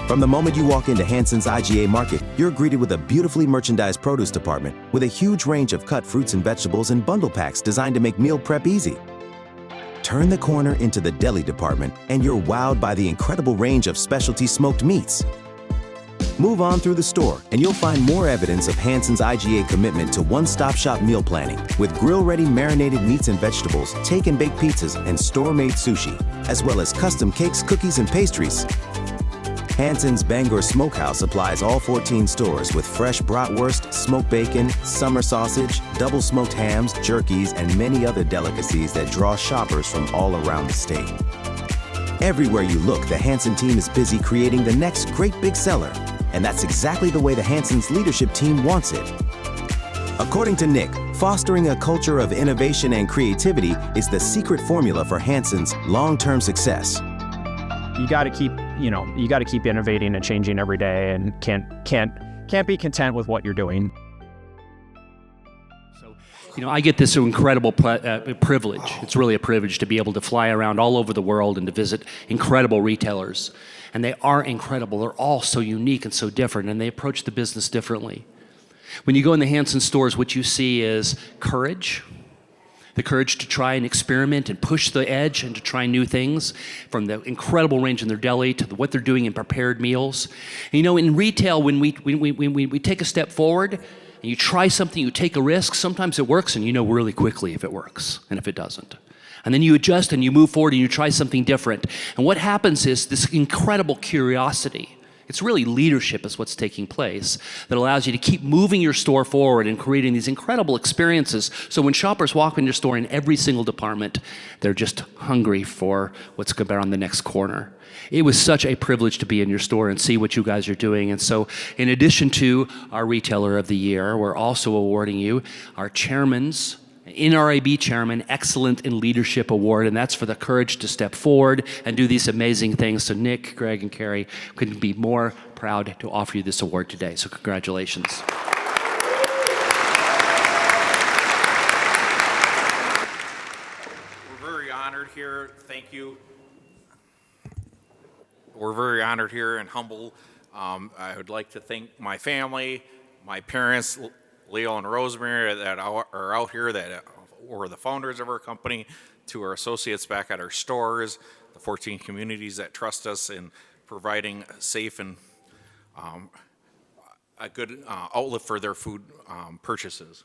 From the moment you walk into Hansen's IGA Market, you're greeted with a beautifully merchandised produce department with a huge range of cut fruits and vegetables in bundle packs designed to make meal prep easy. Turn the corner into the deli department and you're wowed by the incredible range of specialty smoked meats. Move on through the store and you'll find more evidence of Hansen's IGA commitment to one-stop shop meal planning with grill-ready marinated meats and vegetables, take and bake pizzas, and store-made sushi, as well as custom cakes, cookies, and pastries. Hansen's Bangor Smokehouse supplies all 14 stores with fresh bratwurst, smoked bacon, summer sausage, double smoked hams, jerkies, and many other delicacies that draw shoppers from all around the state. Everywhere you look, the Hansen team is busy creating the next great big seller, and that's exactly the way the Hansen's leadership team wants it. According to Nick, fostering a culture of innovation and creativity is the secret formula for Hansen's long-term success. You got to keep innovating and changing every day, and can't be content with what you're doing. I get this incredible privilege. It's really a privilege to be able to fly around all over the world and to visit incredible retailers. And they are incredible. They're all so unique and so different, and they approach the business differently. When you go in the Hansen stores, what you see is courage. The courage to try and experiment and push the edge and to try new things, from the incredible range in their deli to what they're doing in prepared meals. And, in retail, when we take a step forward and you try something, you take a risk, sometimes it works and you know really quickly if it works and if it doesn't. And then you adjust and you move forward and you try something different. And what happens is this incredible curiosity. It's really leadership is what's taking place that allows you to keep moving your store forward and creating these incredible experiences. So when shoppers walk in your store in every single department, they're just hungry for what's going to be on the next corner. It was such a privilege to be in your store and see what you guys are doing. And so in addition to our Retailer of the Year, we're also awarding you our Chairman's NRAB Chairman Excellent in Leadership Award, and that's for the courage to step forward and do these amazing things. So Nick, Greg, and Carrie couldn't be more proud to offer you this award today. So congratulations. We're very honored here. Thank you. We're very honored here and humble. I would like to thank my family, my parents, Leo and Rosemary, that are out here, that were the founders of our company, to our associates back at our stores, the 14 communities that trust us in providing safe and a good outlet for their food purchases.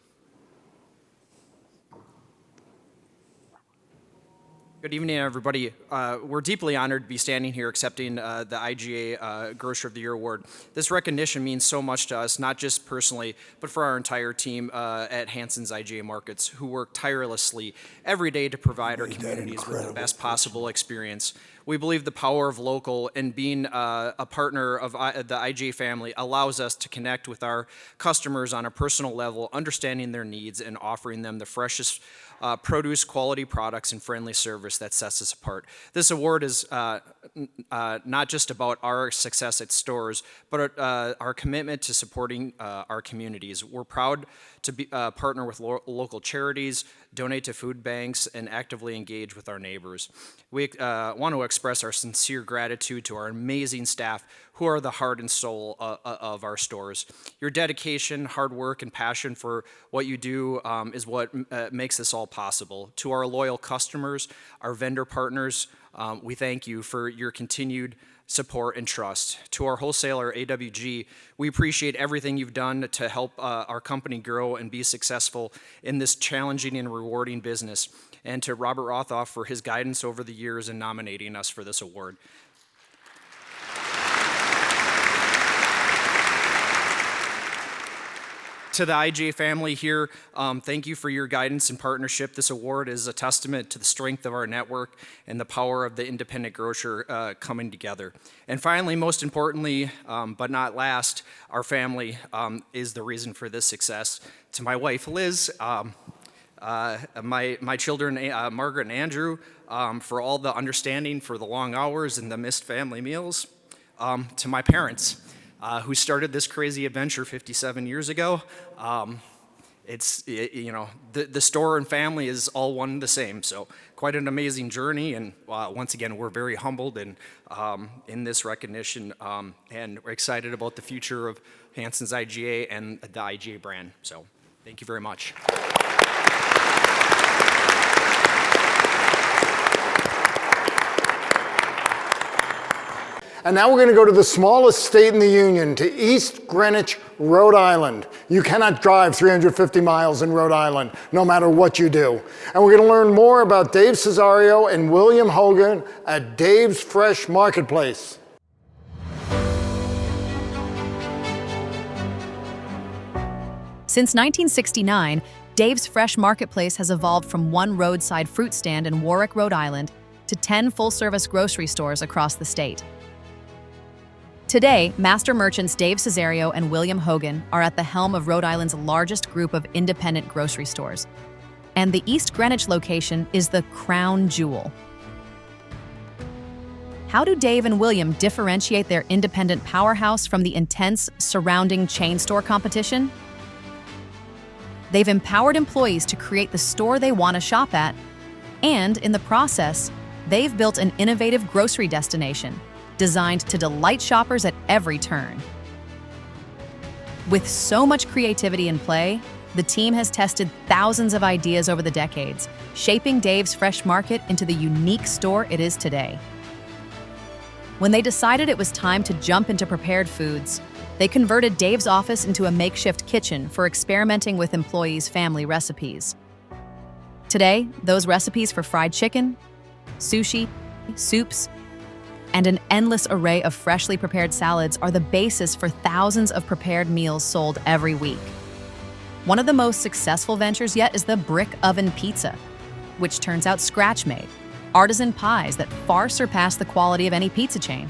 Good evening, everybody. We're deeply honored to be standing here accepting the IGA Grocer of the Year Award. This recognition means so much to us, not just personally, but for our entire team at Hansen's IGA Markets, who work tirelessly every day to provide our communities with the best possible experience. We believe the power of local, and being a partner of the IGA family allows us to connect with our customers on a personal level, understanding their needs and offering them the freshest produce, quality products, and friendly service that sets us apart. This award is not just about our success at stores, but our commitment to supporting our communities. We're proud to be, partner with local charities, donate to food banks, and actively engage with our neighbors. We want to express our sincere gratitude to our amazing staff, who are the heart and soul of our stores. Your dedication, hard work, and passion for what you do is what makes this all possible. To our loyal customers, our vendor partners, we thank you for your continued support and trust. To our wholesaler, AWG, we appreciate everything you've done to help our company grow and be successful in this challenging and rewarding business. And to Robert Rothoff for his guidance over the years in nominating us for this award. To the IGA family here, thank you for your guidance and partnership. This award is a testament to the strength of our network and the power of the independent grocer coming together. And finally, most importantly, but not last, our family is the reason for this success. To my wife, Liz, my children, Margaret and Andrew, for all the understanding for the long hours and the missed family meals. To my parents, who started this crazy adventure 57 years ago. The store and family is all one and the same. So quite an amazing journey. And once again, we're very humbled and in this recognition, and we're excited about the future of Hansen's IGA and the IGA brand. So thank you very much. And now we're going to go to the smallest state in the Union, to East Greenwich, Rhode Island. You cannot drive 350 miles in Rhode Island, no matter what you do. And we're going to learn more about Dave Cesario and William Hogan at Dave's Fresh Marketplace. Since 1969, Dave's Fresh Marketplace has evolved from one roadside fruit stand in Warwick, Rhode Island, to 10 full-service grocery stores across the state. Today, master merchants Dave Cesario and William Hogan are at the helm of Rhode Island's largest group of independent grocery stores. And the East Greenwich location is the crown jewel. How do Dave and William differentiate their independent powerhouse from the intense surrounding chain store competition? They've empowered employees to create the store they want to shop at, and in the process, they've built an innovative grocery destination designed to delight shoppers at every turn. With so much creativity in play, the team has tested thousands of ideas over the decades, shaping Dave's Fresh Market into the unique store it is today. When they decided it was time to jump into prepared foods, they converted Dave's office into a makeshift kitchen for experimenting with employees' family recipes. Today, those recipes for fried chicken, sushi, soups, and an endless array of freshly prepared salads are the basis for thousands of prepared meals sold every week. One of the most successful ventures yet is the brick oven pizza, which turns out scratch-made, artisan pies that far surpass the quality of any pizza chain.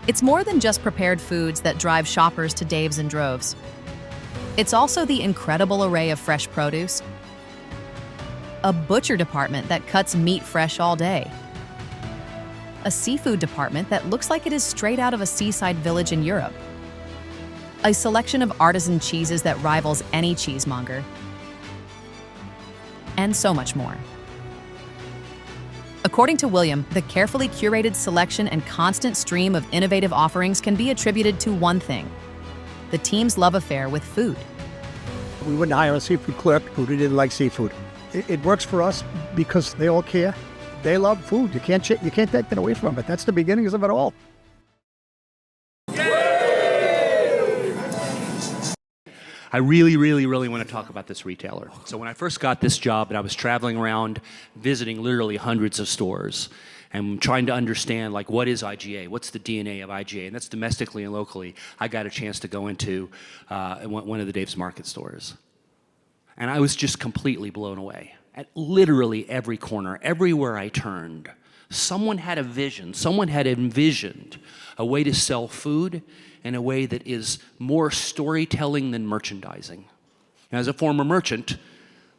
It's more than just prepared foods that drive shoppers to Dave's in droves. It's also the incredible array of fresh produce, a butcher department that cuts meat fresh all day, a seafood department that looks like it is straight out of a seaside village in Europe, a selection of artisan cheeses that rivals any cheesemonger, and so much more. According to William, the carefully curated selection and constant stream of innovative offerings can be attributed to one thing: the team's love affair with food. We wouldn't hire a seafood clerk who didn't like seafood. It works for us because they all care. They love food. You can't take that away from it. That's the beginnings of it all. I really, really, really want to talk about this retailer. So when I first got this job and I was traveling around visiting literally hundreds of stores and trying to understand, like, what is IGA? What's the DNA of IGA? And that's domestically and locally. I got a chance to go into one of the Dave's Market stores. And I was just completely blown away. At literally every corner, everywhere I turned, someone had a vision, someone had envisioned a way to sell food in a way that is more storytelling than merchandising. As a former merchant,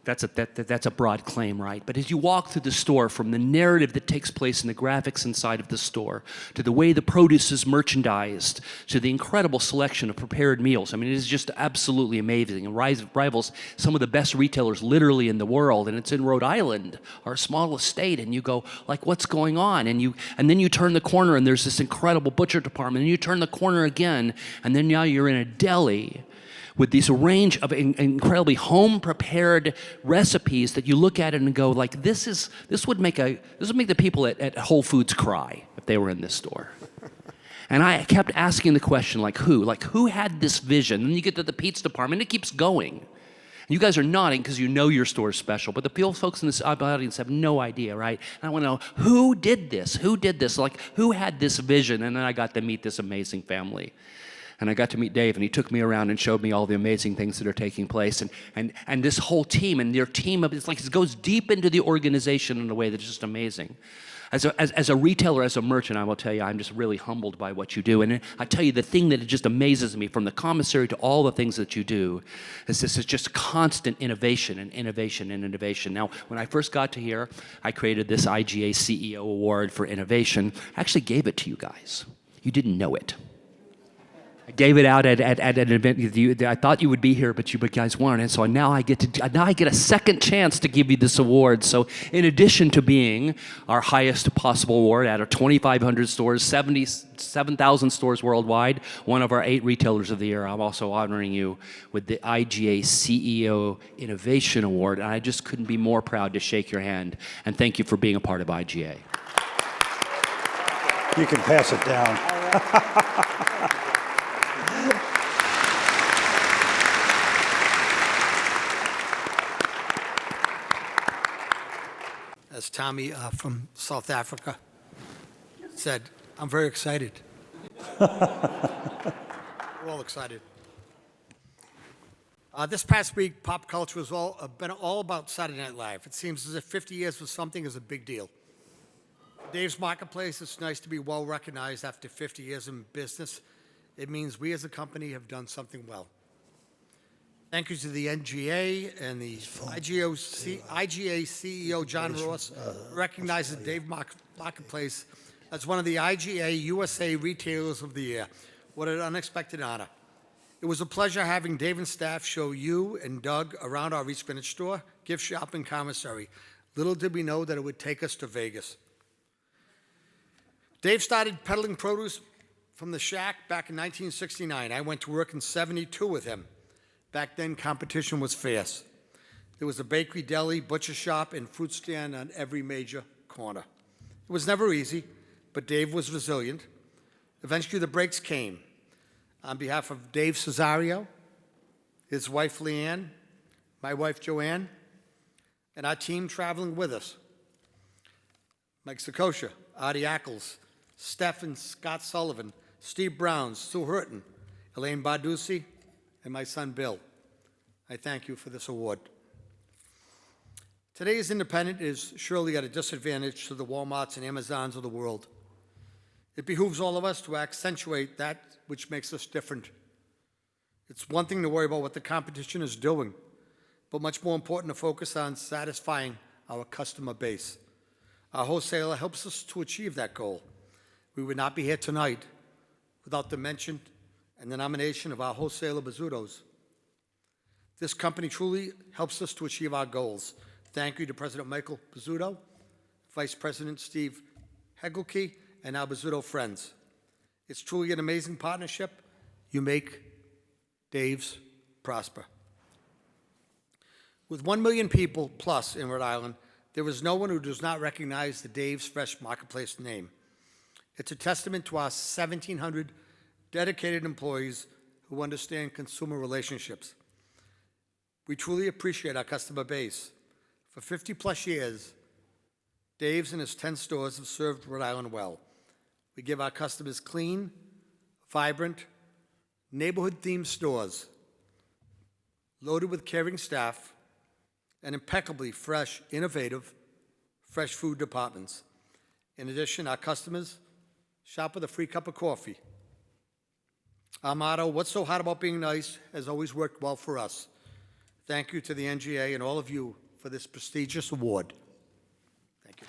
that's a broad claim, right? But as you walk through the store, from the narrative that takes place in the graphics inside of the store, to the way the produce is merchandised, to the incredible selection of prepared meals, I mean, it is just absolutely amazing and rivals some of the best retailers literally in the world. And it's in Rhode Island, our smallest state, and you go, like, what's going on? And then you turn the corner and there's this incredible butcher department, and you turn the corner again, and then now you're in a deli with this range of incredibly home-prepared recipes that you look at it and go, like, this would make the people at Whole Foods cry if they were in this store. And I kept asking the question, like, who had this vision? And then you get to the pizza department, it keeps going. You guys are nodding because you know your store is special, but the folks in this audience have no idea, right? And I want to know, who did this? Who did this? Like, who had this vision? And then I got to meet this amazing family. and I got to meet Dave, and he took me around and showed me all the amazing things that are taking place, and this whole team, and their team of, it's like it goes deep into the organization in a way that's just amazing. As a retailer, as a merchant, I will tell you, I'm just really humbled by what you do. And I tell you, the thing that just amazes me, from the commissary to all the things that you do, is this is just constant innovation and innovation and innovation. Now, when I first got to here, I created this IGA CEO Award for Innovation. I actually gave it to you guys. You didn't know it. I gave it out at an event. I thought you would be here, but you guys weren't, and so now I get a second chance to give you this award. So, in addition to being our highest possible award out of 2,500 stores, 77,000 stores worldwide, one of our 8 retailers of the year, I'm also honoring you with the IGA CEO Innovation Award, and I just couldn't be more proud to shake your hand and thank you for being a part of IGA. You can pass it down. As Tommy from South Africa said, I'm very excited. We're all excited. This past week, pop culture has been all about Saturday Night Live. It seems as if 50 years of something is a big deal. Dave's Marketplace, it's nice to be well recognized after 50 years in business. It means we as a company have done something well. Thank you to the NGA and the IGA CEO, John Ross, recognizes Dave Marketplace as one of the IGA USA Retailers of the Year. What an unexpected honor. It was a pleasure having Dave and staff show you and Doug around our East Greenwich store, gift shop, and commissary. Little did we know that it would take us to Vegas. Dave started peddling produce from the shack back in 1969. I went to work in '72 with him. Back then, competition was fierce. There was a bakery, deli, butcher shop, and fruit stand on every major corner. It was never easy, but Dave was resilient. Eventually, the breaks came. On behalf of Dave Cesario, his wife Leanne, my wife Joanne, and our team traveling with us, Mike Sakosha, Artie Ackles, Steph and Scott Sullivan, Steve Brown, Sue Hurton, Elaine Barducci, and my son Bill. I thank you for this award. Today's independent is surely at a disadvantage to the Walmarts and Amazons of the world. It behooves all of us to accentuate that which makes us different. It's one thing to worry about what the competition is doing, but much more important to focus on satisfying our customer base. Our wholesaler helps us to achieve that goal. We would not be here tonight without the mention and the nomination of our wholesaler, Bizzuto's. This company truly helps us to achieve our goals. Thank you to President Michael Bizzuto, Vice President Steve Hegelke, and our Bizzuto friends. It's truly an amazing partnership. You make Dave's prosper. With 1 million people plus in Rhode Island, there is no one who does not recognize the Dave's Fresh Marketplace name. It's a testament to our 1,700 dedicated employees who understand consumer relationships. We truly appreciate our customer base. For 50 plus years, Dave's and his 10 stores have served Rhode Island well. We give our customers clean, vibrant, neighborhood-themed stores, loaded with caring staff, and impeccably fresh, innovative, fresh food departments. In addition, our customers shop with a free cup of coffee. Our motto, what's so hard about being nice, has always worked well for us. Thank you to the NGA and all of you for this prestigious award. Thank you.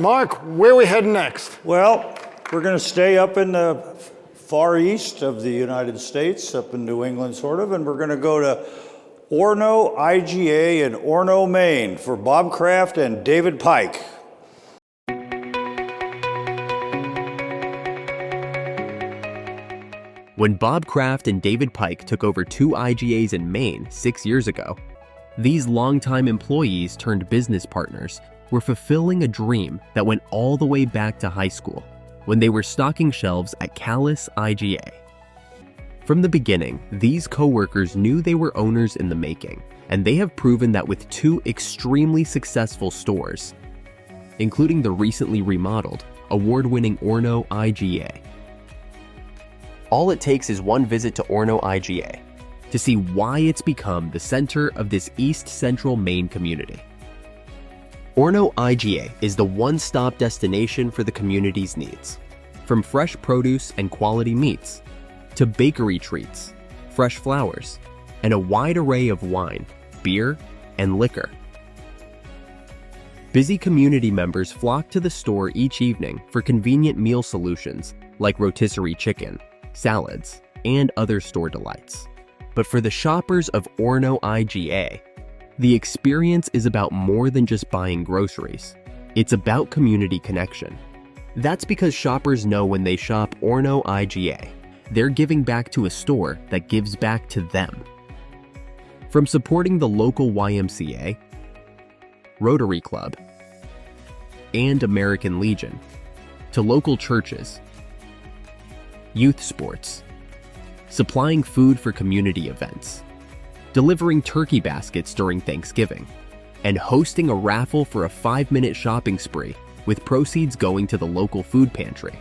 Mark, where are we heading next? Well, we're going to stay up in the far east of the United States, up in New England sort of, and we're going to go to Orono IGA in Orono, Maine for Bob Kraft and David Pike. When Bob Kraft and David Pike took over 2 IGAs in Maine 6 years ago, these longtime employees turned business partners were fulfilling a dream that went all the way back to high school when they were stocking shelves at Calais IGA. From the beginning, these co-workers knew they were owners in the making, and they have proven that with 2 extremely successful stores, including the recently remodeled, award-winning Orono IGA. All it takes is one visit to Orono IGA to see why it's become the center of this East Central Maine community. Orono IGA is the one-stop destination for the community's needs, from fresh produce and quality meats, to bakery treats, fresh flowers, and a wide array of wine, beer, and liquor. Busy community members flock to the store each evening for convenient meal solutions like rotisserie chicken, salads, and other store delights. But for the shoppers of Orono IGA, the experience is about more than just buying groceries. It's about community connection. That's because shoppers know when they shop Orono IGA, they're giving back to a store that gives back to them. From supporting the local YMCA, Rotary Club, and American Legion, to local churches, youth sports, supplying food for community events, delivering turkey baskets during Thanksgiving, and hosting a raffle for a 5-minute shopping spree with proceeds going to the local food pantry.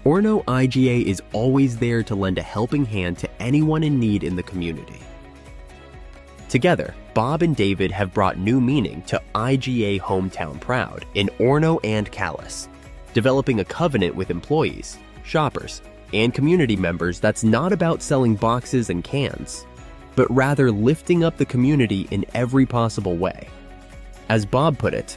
Orono IGA is always there to lend a helping hand to anyone in need in the community. Together, Bob and David have brought new meaning to IGA Hometown Proud in Orono and Calais, developing a covenant with employees, shoppers, and community members that's not about selling boxes and cans, but rather lifting up the community in every possible way. As Bob put it,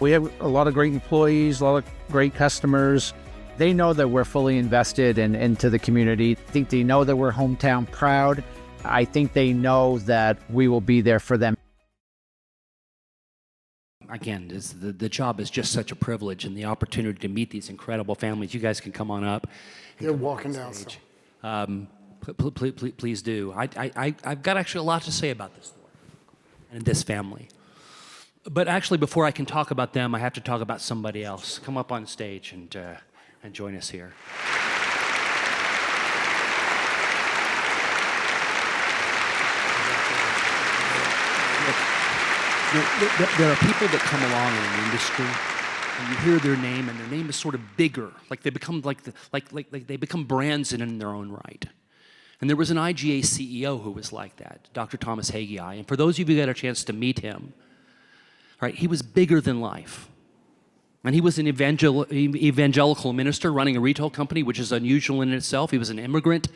we have a lot of great employees, a lot of great customers. They know that we're fully invested into the community. I think they know that we're hometown proud. I think they know that we will be there for them. Again, the job is just such a privilege, and the opportunity to meet these incredible families. You guys can come on up. They're walking down. Please do. I've got actually a lot to say about this story and this family. But actually, before I can talk about them, I have to talk about somebody else. Come up on stage and join us here. There are people that come along in an industry, and you hear their name, and their name is sort of bigger, like they become like they become brands in their own right. And there was an IGA CEO who was like that, Dr. Thomas Haggai. And for those of you who got a chance to meet him, right, he was bigger than life. And he was an evangelical minister running a retail company, which is unusual in itself. He was an immigrant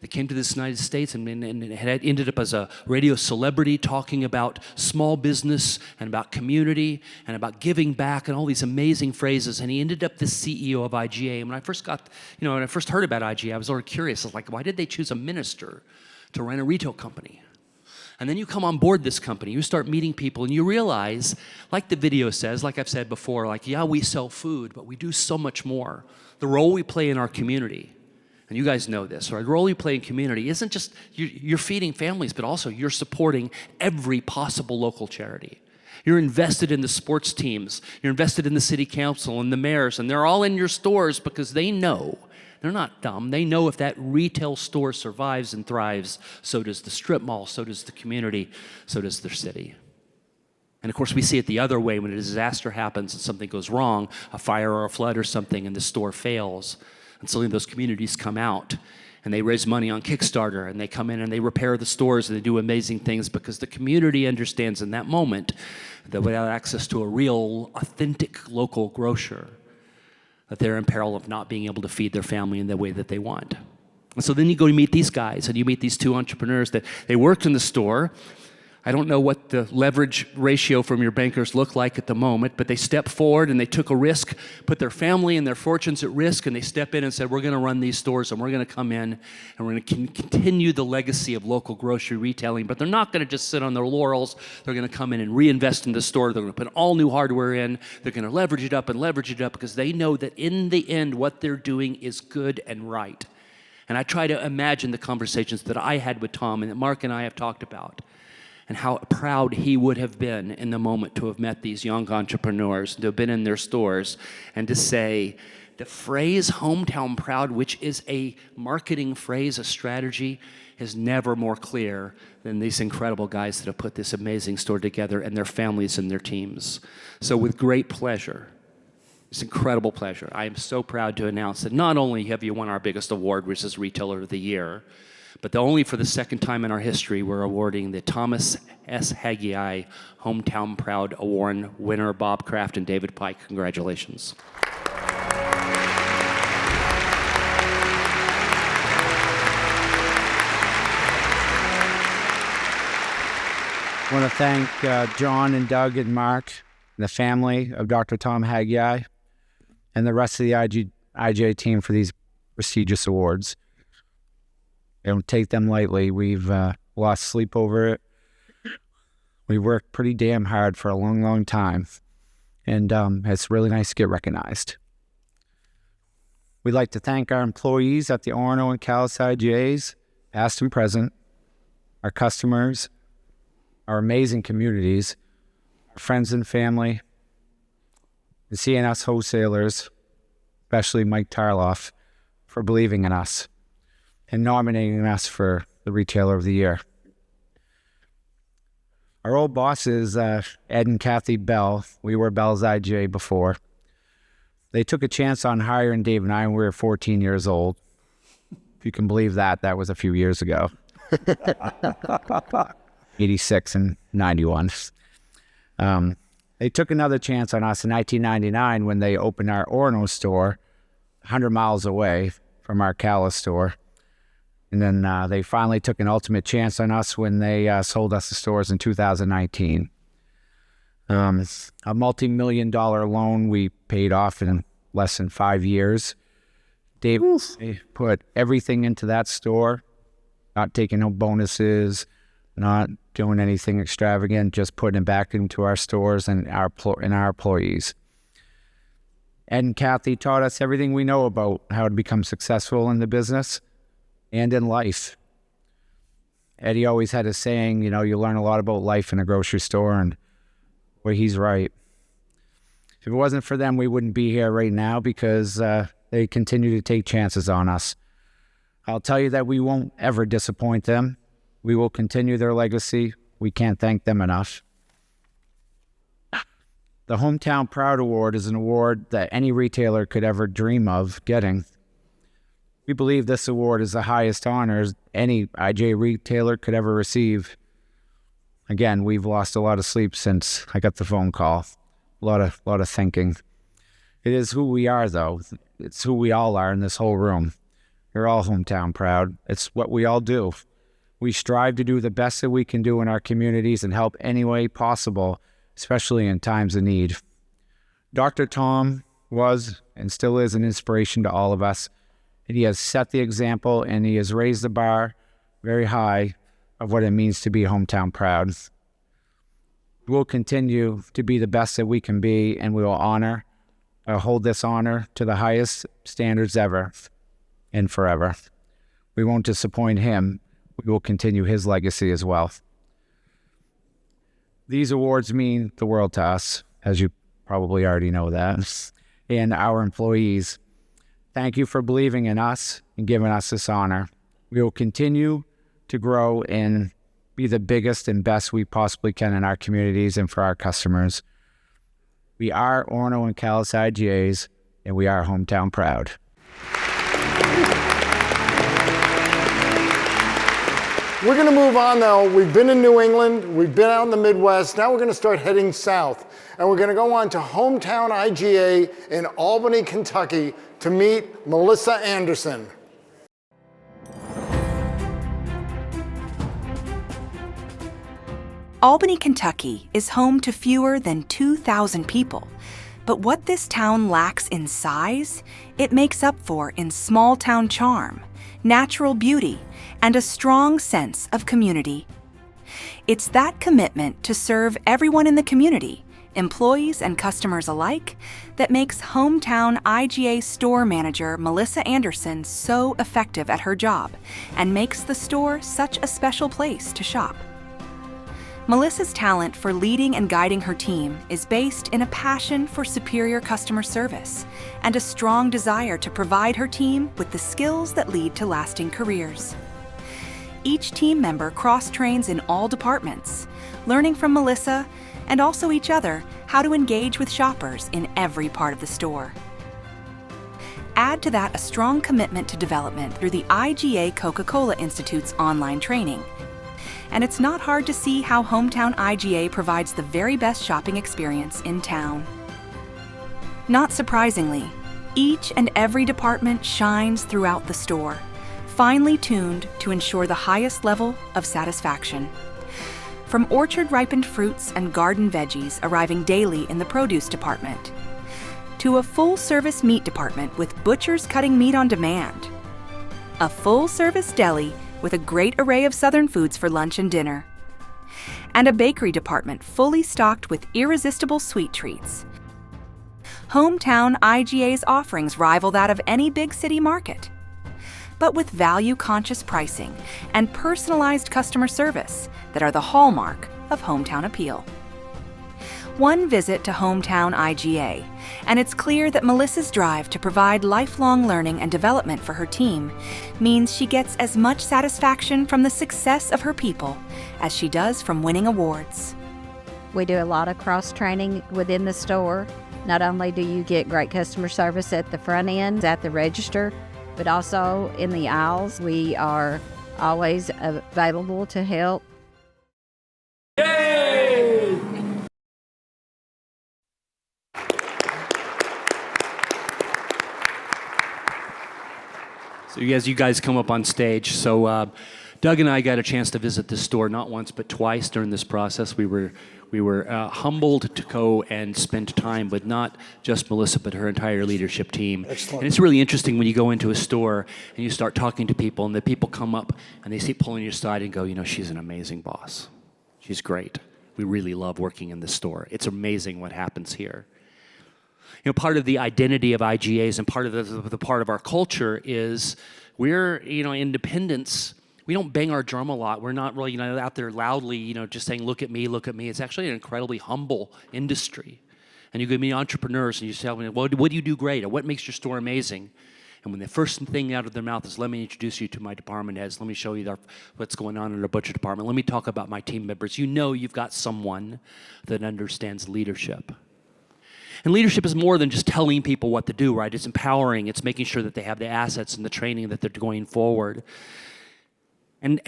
that came to the United States and had ended up as a radio celebrity talking about small business and about community and about giving back and all these amazing phrases. And he ended up the CEO of IGA. And when I first when I first heard about IGA, I was sort of curious. I was like, why did they choose a minister to run a retail company? And then you come on board this company, you start meeting people, and you realize, like the video says, like I've said before, like, yeah, we sell food, but we do so much more. The role we play in our community, and you guys know this, right? The role you play in community isn't just you're feeding families, but also you're supporting every possible local charity. You're invested in the sports teams. You're invested in the city council and the mayors, and they're all in your stores because they know. They're not dumb. They know if that retail store survives and thrives, so does the strip mall, so does the community, so does their city. And of course, we see it the other way when a disaster happens and something goes wrong, a fire or a flood or something, and the store fails. And suddenly those communities come out and they raise money on Kickstarter, and they come in and they repair the stores and they do amazing things because the community understands in that moment that without access to a real, authentic local grocer, that they're in peril of not being able to feed their family in the way that they want. And so then you go to meet these guys, and you meet these two entrepreneurs that they worked in the store. I don't know what the leverage ratio from your bankers look like at the moment, but they stepped forward and they took a risk, put their family and their fortunes at risk, and they step in and said, we're going to run these stores, and we're going to come in, and we're going to continue the legacy of local grocery retailing. But they're not going to just sit on their laurels. They're going to come in and reinvest in the store. They're going to put all new hardware in. They're going to leverage it up because they know that in the end, what they're doing is good and right. And I try to imagine the conversations that I had with Tom and that Mark and I have talked about, and how proud he would have been in the moment to have met these young entrepreneurs, to have been in their stores, and to say, The phrase hometown proud, which is a marketing phrase, a strategy, is never more clear than these incredible guys that have put this amazing store together and their families and their teams. So with great pleasure, it's incredible pleasure, I am so proud to announce that not only have you won our biggest award, which is Retailer of the Year, but only for the second time in our history, we're awarding the Thomas S. Haggai Hometown Proud Award winner, Bob Kraft and David Pike. Congratulations. I want to thank John and Doug and Mark and the family of Dr. Tom Haggai and the rest of the IGA team for these prestigious awards. I don't take them lightly. We've lost sleep over it. We worked pretty damn hard for a long, long time, and it's really nice to get recognized. We'd like to thank our employees at the Orono and Calais IGAs, past and present, our customers, our amazing communities, our friends and family, the CNS wholesalers, especially Mike Tarloff, for believing in us and nominating us for the Retailer of the Year. Our old bosses, Ed and Kathy Bell, we were Bell's IGA before. They took a chance on hiring Dave and I when we were 14 years old. If you can believe that, that was a few years ago. 86 and 91. They took another chance on us in 1999 when they opened our Orono store 100 miles away from our Calais store. And then they finally took an ultimate chance on us when they sold us the stores in 2019. A multi-million-dollar loan we paid off in less than 5 years. Dave put everything into that store, not taking no bonuses, not doing anything extravagant, just putting it back into our stores and our employees. Ed and Kathy taught us everything we know about how to become successful in the business and in life. Eddie always had a saying, you know, you learn a lot about life in a grocery store, and well, he's right. If it wasn't for them, we wouldn't be here right now because they continue to take chances on us. I'll tell you that we won't ever disappoint them. We will continue their legacy. We can't thank them enough. The Hometown Proud Award is an award that any retailer could ever dream of getting. We believe this award is the highest honor any IGA retailer could ever receive. Again, we've lost a lot of sleep since I got the phone call. A lot of thinking. It is who we are, though. It's who we all are in this whole room. You're all hometown proud. It's what we all do. We strive to do the best that we can do in our communities and help any way possible, especially in times of need. Dr. Tom was and still is an inspiration to all of us. And he has set the example and he has raised the bar very high of what it means to be hometown proud. We'll continue to be the best that we can be, and we will hold this honor to the highest standards ever and forever. We won't disappoint him. We will continue his legacy as well. These awards mean the world to us, as you probably already know that, and our employees. Thank you for believing in us and giving us this honor. We will continue to grow and be the biggest and best we possibly can in our communities and for our customers. We are Orono and Calais IGAs, and we are hometown proud. We're going to move on now. We've been in New England, we've been out in the Midwest, now we're going to start heading south. And we're going to go on to hometown IGA in Albany, Kentucky to meet Melissa Anderson. Albany, Kentucky is home to fewer than 2,000 people. But what this town lacks in size, it makes up for in small town charm, natural beauty, and a strong sense of community. It's that commitment to serve everyone in the community, employees and customers alike, that makes hometown IGA store manager Melissa Anderson so effective at her job and makes the store such a special place to shop. Melissa's talent for leading and guiding her team is based in a passion for superior customer service and a strong desire to provide her team with the skills that lead to lasting careers. Each team member cross-trains in all departments, learning from Melissa and also each other how to engage with shoppers in every part of the store. Add to that a strong commitment to development through the IGA Coca-Cola Institute's online training, and it's not hard to see how Hometown IGA provides the very best shopping experience in town. Not surprisingly, each and every department shines throughout the store, finely tuned to ensure the highest level of satisfaction. From orchard-ripened fruits and garden veggies arriving daily in the produce department, to a full-service meat department with butchers cutting meat on demand, a full-service deli with a great array of Southern foods for lunch and dinner, and a bakery department fully stocked with irresistible sweet treats. Hometown IGA's offerings rival that of any big city market, but with value-conscious pricing and personalized customer service that are the hallmark of Hometown appeal. One visit to Hometown IGA, and it's clear that Melissa's drive to provide lifelong learning and development for her team means she gets as much satisfaction from the success of her people as she does from winning awards. We do a lot of cross-training within the store. Not only do you get great customer service at the front end, at the register, but also in the aisles. We are always available to help. So as you guys come up on stage, so Doug and I got a chance to visit this store not once but twice during this process. We were humbled to go and spend time with not just Melissa but her entire leadership team. Excellent. And it's really interesting when you go into a store and you start talking to people and the people come up and they see pulling your side and go, you know, she's an amazing boss. She's great. We really love working in this store. It's amazing what happens here. You know, part of the identity of IGAs and part of the part of our culture is we're, you know, independents. We don't bang our drum a lot. We're not really, you know, out there loudly, you know, just saying, look at me, look at me. It's actually an incredibly humble industry. And you can be entrepreneurs and you tell me, well, what do you do great? Or what makes your store amazing? And when the first thing out of their mouth is, let me introduce you to my department heads. Let me show you what's going on in the butcher department. Let me talk about my team members. You know you've got someone that understands leadership. And leadership is more than just telling people what to do, right? It's empowering. It's making sure that they have the assets and the training that they're going forward. And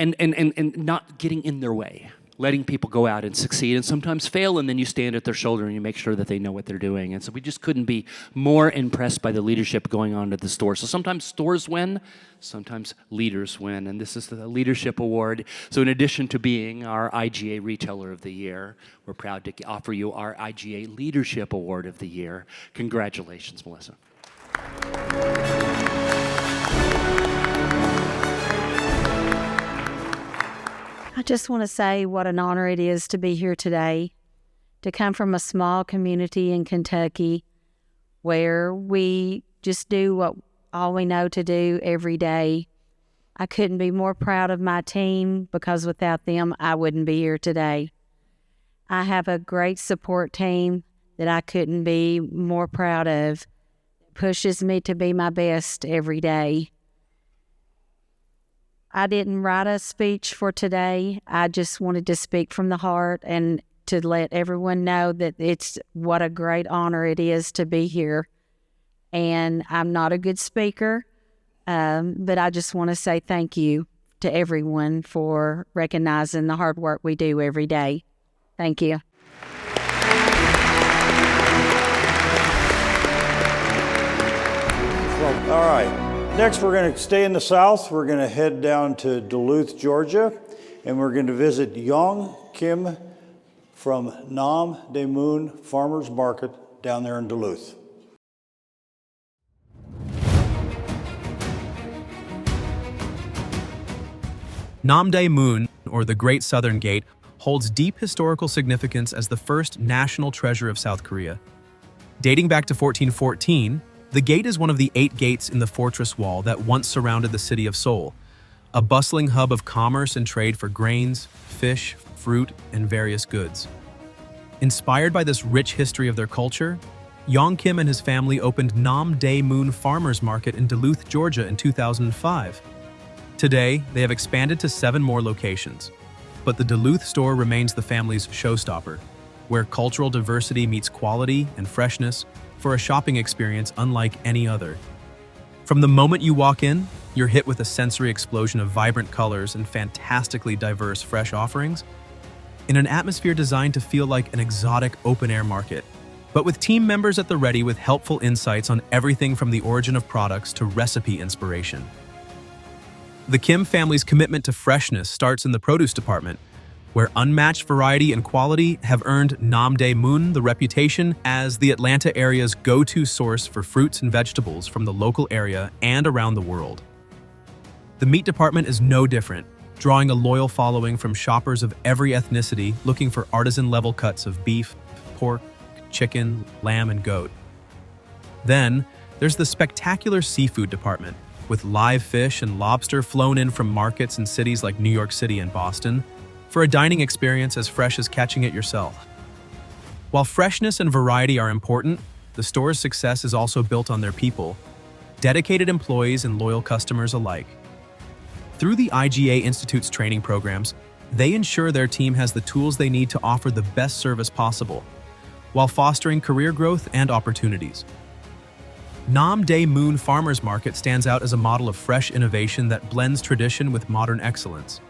not getting in their way, letting people go out and succeed and sometimes fail, and then you stand at their shoulder and you make sure that they know what they're doing. And so we just couldn't be more impressed by the leadership going on at the store. So sometimes stores win, sometimes leaders win, and this is the Leadership Award. So in addition to being our IGA Retailer of the Year, we're proud to offer you our IGA Leadership Award of the Year. Congratulations, Melissa. I just want to say what an honor it is to be here today, to come from a small community in Kentucky where we just do what all we know to do every day. I couldn't be more proud of my team because without them, I wouldn't be here today. I have a great support team that I couldn't be more proud of. It pushes me to be my best every day. I didn't write a speech for today. I just wanted to speak from the heart and to let everyone know that it's what a great honor it is to be here. And I'm not a good speaker, but I just want to say thank you to everyone for recognizing the hard work we do every day. Thank you. Well, all right. Next, we're going to stay in the South. We're going to head down to Duluth, Georgia, and we're going to visit Yong Kim from Nam De Moon Farmers Market down there in Duluth. Nam De Moon, or the Great Southern Gate, holds deep historical significance as the first national treasure of South Korea. Dating back to 1414, the gate is one of the 8 gates in the fortress wall that once surrounded the city of Seoul. a bustling hub of commerce and trade for grains, fish, fruit, and various goods. Inspired by this rich history of their culture, Yong Kim and his family opened Nam Dae Moon Farmers Market in Duluth, Georgia in 2005. Today, they have expanded to 7 more locations, but the Duluth store remains the family's showstopper, where cultural diversity meets quality and freshness for a shopping experience unlike any other. From the moment you walk in, you're hit with a sensory explosion of vibrant colors and fantastically diverse fresh offerings in an atmosphere designed to feel like an exotic open-air market, but with team members at the ready with helpful insights on everything from the origin of products to recipe inspiration. The Kim family's commitment to freshness starts in the produce department, where unmatched variety and quality have earned Nam Dae Moon the reputation as the Atlanta area's go-to source for fruits and vegetables from the local area and around the world. The meat department is no different, drawing a loyal following from shoppers of every ethnicity looking for artisan-level cuts of beef, pork, chicken, lamb, and goat. Then, there's the spectacular seafood department, with live fish and lobster flown in from markets in cities like New York City and Boston, for a dining experience as fresh as catching it yourself. While freshness and variety are important, the store's success is also built on their people, dedicated employees and loyal customers alike. Through the IGA Institute's training programs, they ensure their team has the tools they need to offer the best service possible, while fostering career growth and opportunities. Nam Dae Moon Farmers Market stands out as a model of fresh innovation that blends tradition with modern excellence,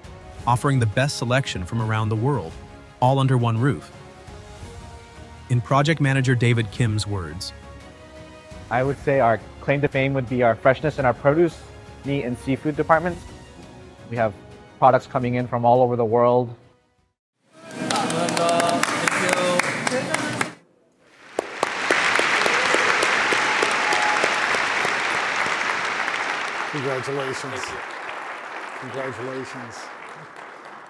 offering the best selection from around the world, all under one roof. In project manager David Kim's words, I would say our claim to fame would be our freshness in our produce, meat, and seafood departments. We have products coming in from all over the world. Congratulations. Congratulations.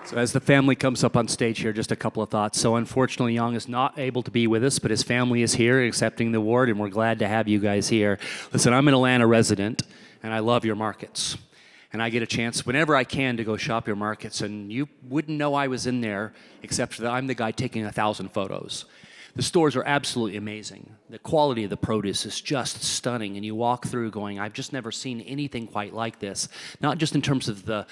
So as the family comes up on stage here, just a couple of thoughts. So unfortunately, Young is not able to be with us, but his family is here accepting the award, and we're glad to have you guys here. Listen, I'm an Atlanta resident, and I love your markets. And I get a chance whenever I can to go shop your markets, and you wouldn't know I was in there, except that I'm the guy taking 1,000 photos. The stores are absolutely amazing. The quality of the produce is just stunning, and you walk through going, I've just never seen anything quite like this. Not just in terms of the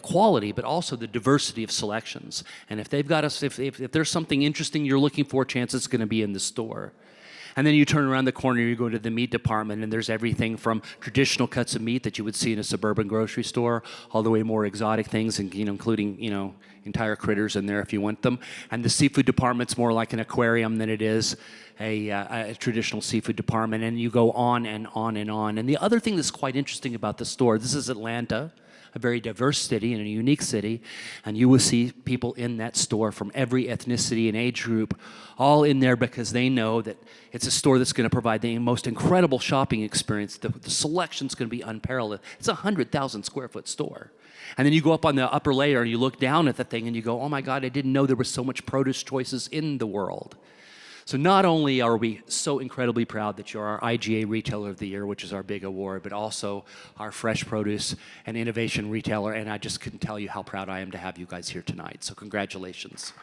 quality, but also the diversity of selections. And if they've got us, if there's something interesting you're looking for, chance it's going to be in the store. And then you turn around the corner, you go to the meat department, and there's everything from traditional cuts of meat that you would see in a suburban grocery store, all the way more exotic things, and including entire critters in there if you want them. And the seafood department's more like an aquarium than it is a traditional seafood department. And you go on and on and on. And the other thing that's quite interesting about the store, this is Atlanta, a very diverse city and a unique city, and you will see people in that store from every ethnicity and age group, all in there because they know that it's a store that's going to provide the most incredible shopping experience. The selection's going to be unparalleled. It's a 100,000 square foot store. And then you go up on the upper layer and you look down at the thing and you go, oh my God, I didn't know there was so much produce choices in the world. So not only are we so incredibly proud that you're our IGA Retailer of the Year, which is our big award, but also our Fresh Produce and Innovation Retailer, and I just couldn't tell you how proud I am to have you guys here tonight. So congratulations.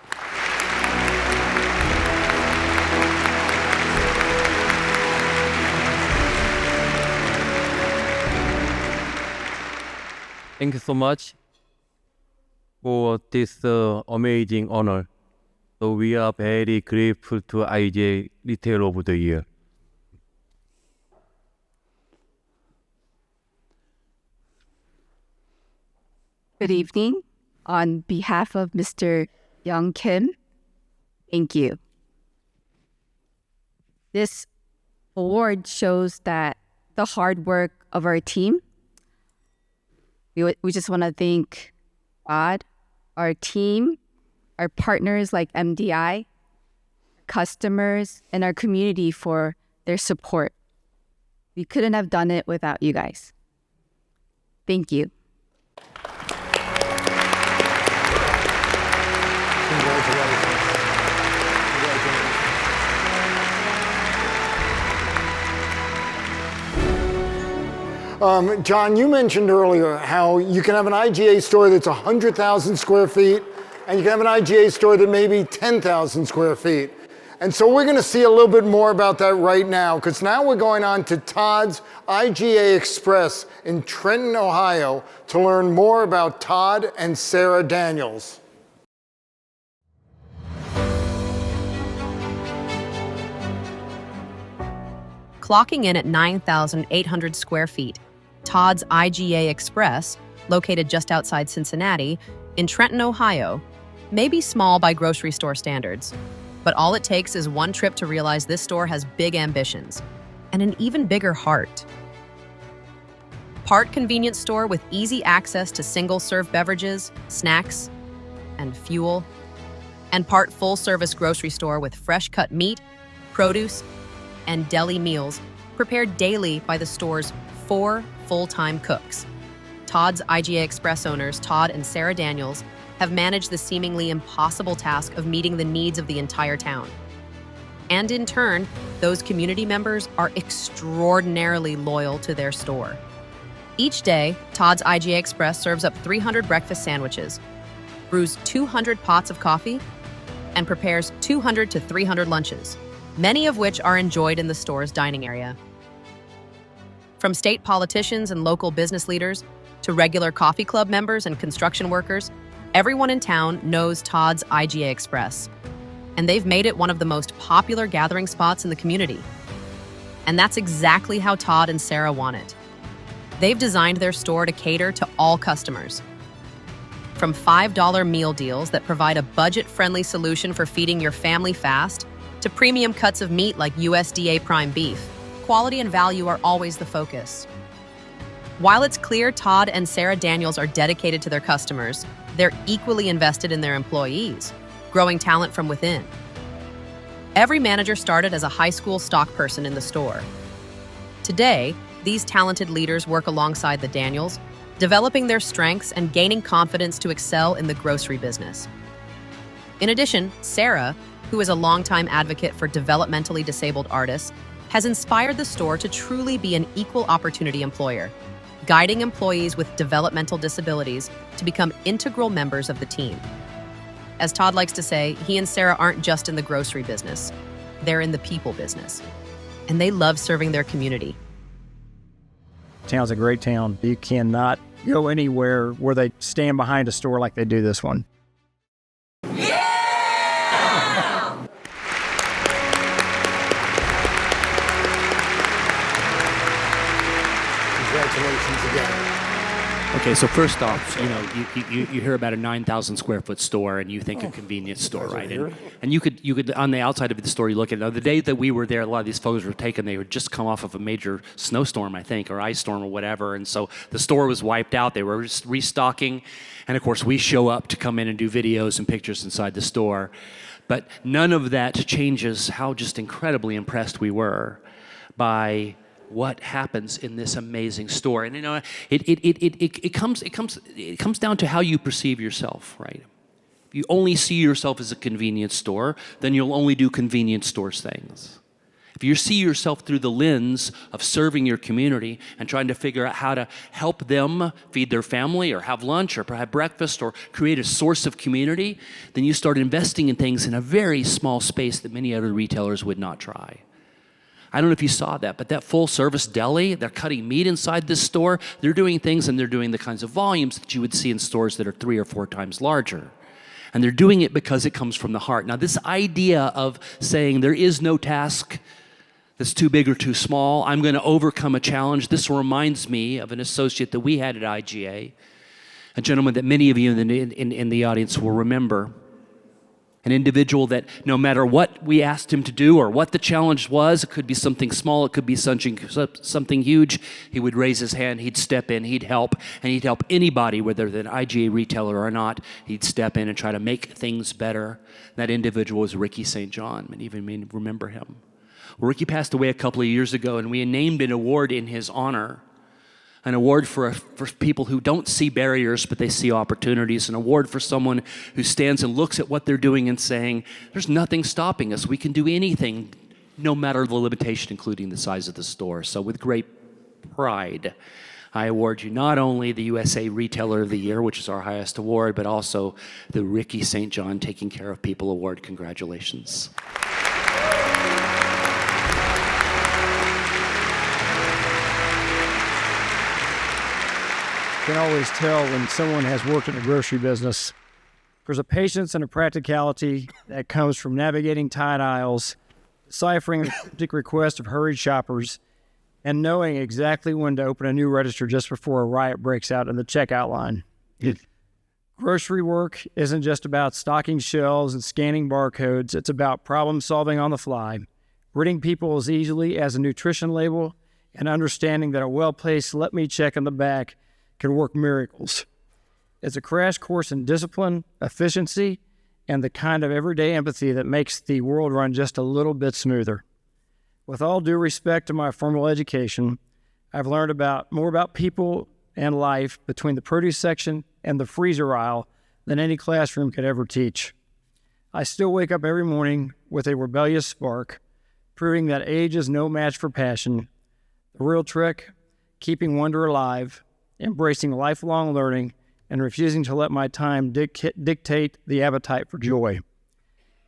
Thank you so much for this amazing honor. So we are very grateful to IGA Retailer of the Year. Good evening. On behalf of Mr. Young Kim, thank you. This award shows that the hard work of our team. We just want to thank God, our team, our partners like MDI, customers, and our community for their support. We couldn't have done it without you guys. Thank you. John, you mentioned earlier how you can have an IGA store that's 100,000 square feet, and you can have an IGA store that may be 10,000 square feet. And so we're going to see a little bit more about that right now, because now we're going on to Todd's IGA Express in Trenton, Ohio, to learn more about Todd and Sarah Daniels. Clocking in at 9,800 square feet, Todd's IGA Express, located just outside Cincinnati, in Trenton, Ohio, may be small by grocery store standards, but all it takes is one trip to realize this store has big ambitions and an even bigger heart. Part convenience store with easy access to single-serve beverages, snacks, and fuel, and part full-service grocery store with fresh-cut meat, produce, and deli meals prepared daily by the store's 4 full-time cooks. Todd's IGA Express owners, Todd and Sarah Daniels, have managed the seemingly impossible task of meeting the needs of the entire town. And in turn, those community members are extraordinarily loyal to their store. Each day, Todd's IGA Express serves up 300 breakfast sandwiches, brews 200 pots of coffee, and prepares 200 to 300 lunches, many of which are enjoyed in the store's dining area. From state politicians and local business leaders to regular coffee club members and construction workers, everyone in town knows Todd's IGA Express, and they've made it one of the most popular gathering spots in the community. And that's exactly how Todd and Sarah want it. They've designed their store to cater to all customers. From $5 meal deals that provide a budget-friendly solution for feeding your family fast, to premium cuts of meat like USDA prime beef, quality and value are always the focus. While it's clear Todd and Sarah Daniels are dedicated to their customers, they're equally invested in their employees, growing talent from within. Every manager started as a high school stock person in the store. Today, these talented leaders work alongside the Daniels, developing their strengths and gaining confidence to excel in the grocery business. In addition, Sarah, who is a longtime advocate for developmentally disabled artists, has inspired the store to truly be an equal opportunity employer, guiding employees with developmental disabilities to become integral members of the team. As Todd likes to say, he and Sarah aren't just in the grocery business, they're in the people business. And they love serving their community. Town's a great town. You cannot go anywhere where they stand behind a store like they do this one. Congratulations again. Okay, so first off, you hear about a 9,000 square foot store and you think a convenience store, right? And you could on the outside of the store, you look at it. Now, the day that we were there, a lot of these photos were taken. They had just come off of a major snowstorm, I think, or ice storm or whatever. And so the store was wiped out. They were just restocking. And of course, we show up to come in and do videos and pictures inside the store. But none of that changes how just incredibly impressed we were by what happens in this amazing store. And it comes down to how you perceive yourself, right? If you only see yourself as a convenience store, then you'll only do convenience store things. If you see yourself through the lens of serving your community and trying to figure out how to help them feed their family or have lunch or have breakfast or create a source of community, then you start investing in things in a very small space that many other retailers would not try. I don't know if you saw that, but that full-service deli, they're cutting meat inside this store. They're doing things, and they're doing the kinds of volumes that you would see in stores that are 3 or 4 times larger. And they're doing it because it comes from the heart. Now, this idea of saying there is no task that's too big or too small, I'm going to overcome a challenge, this reminds me of an associate that we had at IGA, a gentleman that many of you in the audience will remember. An individual that no matter what we asked him to do or what the challenge was, it could be something small, it could be something huge, he would raise his hand, he'd step in, he'd help, and he'd help anybody, whether they're an IGA retailer or not. He'd step in and try to make things better. That individual was Ricky St. John. Many of you may remember him. Well, Ricky passed away a couple of years ago, and we named an award in his honor. An award for people who don't see barriers, but they see opportunities. An award for someone who stands and looks at what they're doing and saying, there's nothing stopping us. We can do anything, no matter the limitation, including the size of the store. So with great pride. I award you not only the USA Retailer of the Year, which is our highest award, but also the Ricky St. John Taking Care of People Award. Congratulations. You can always tell when someone has worked in the grocery business. There's a patience and a practicality that comes from navigating tight aisles, deciphering the cryptic requests of hurried shoppers, and knowing exactly when to open a new register just before a riot breaks out in the checkout line. Grocery work isn't just about stocking shelves and scanning barcodes. It's about problem solving on the fly, reading people as easily as a nutrition label, and understanding that a well-placed "let me check" in the back can work miracles. It's a crash course in discipline, efficiency, and the kind of everyday empathy that makes the world run just a little bit smoother. With all due respect to my formal education, I've learned more about people and life between the produce section and the freezer aisle than any classroom could ever teach. I still wake up every morning with a rebellious spark, proving that age is no match for passion. The real trick, keeping wonder alive, embracing lifelong learning, and refusing to let my time dictate the appetite for joy.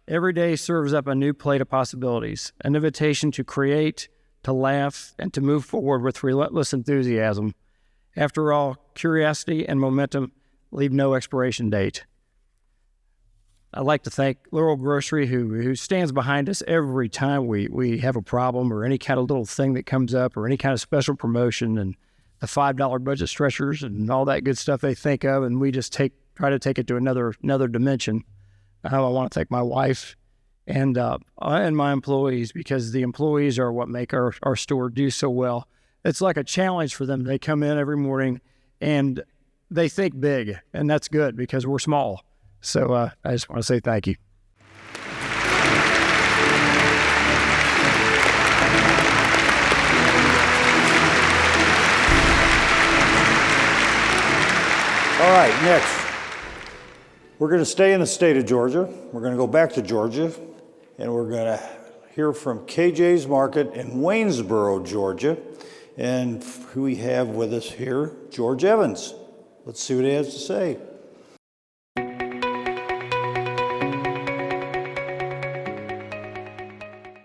Every day serves up a new plate of possibilities, an invitation to create, to laugh, and to move forward with relentless enthusiasm. After all, curiosity and momentum leave no expiration date. I'd like to thank Laurel Grocery, who stands behind us every time we have a problem or any kind of little thing that comes up or any kind of special promotion, and the $5 budget stretchers and all that good stuff they think of, and we just try to take it to another dimension. I want to thank my wife and my employees, because the employees are what make our store do so well. It's like a challenge for them. They come in every morning and they think big, and that's good because we're small. So I just want to say thank you. All right, next, we're going to stay in the state of Georgia. We're going to go back to Georgia, and we're going to hear from KJ's Market in Waynesboro, Georgia. And we have with us here George Evans. Let's see what he has to say.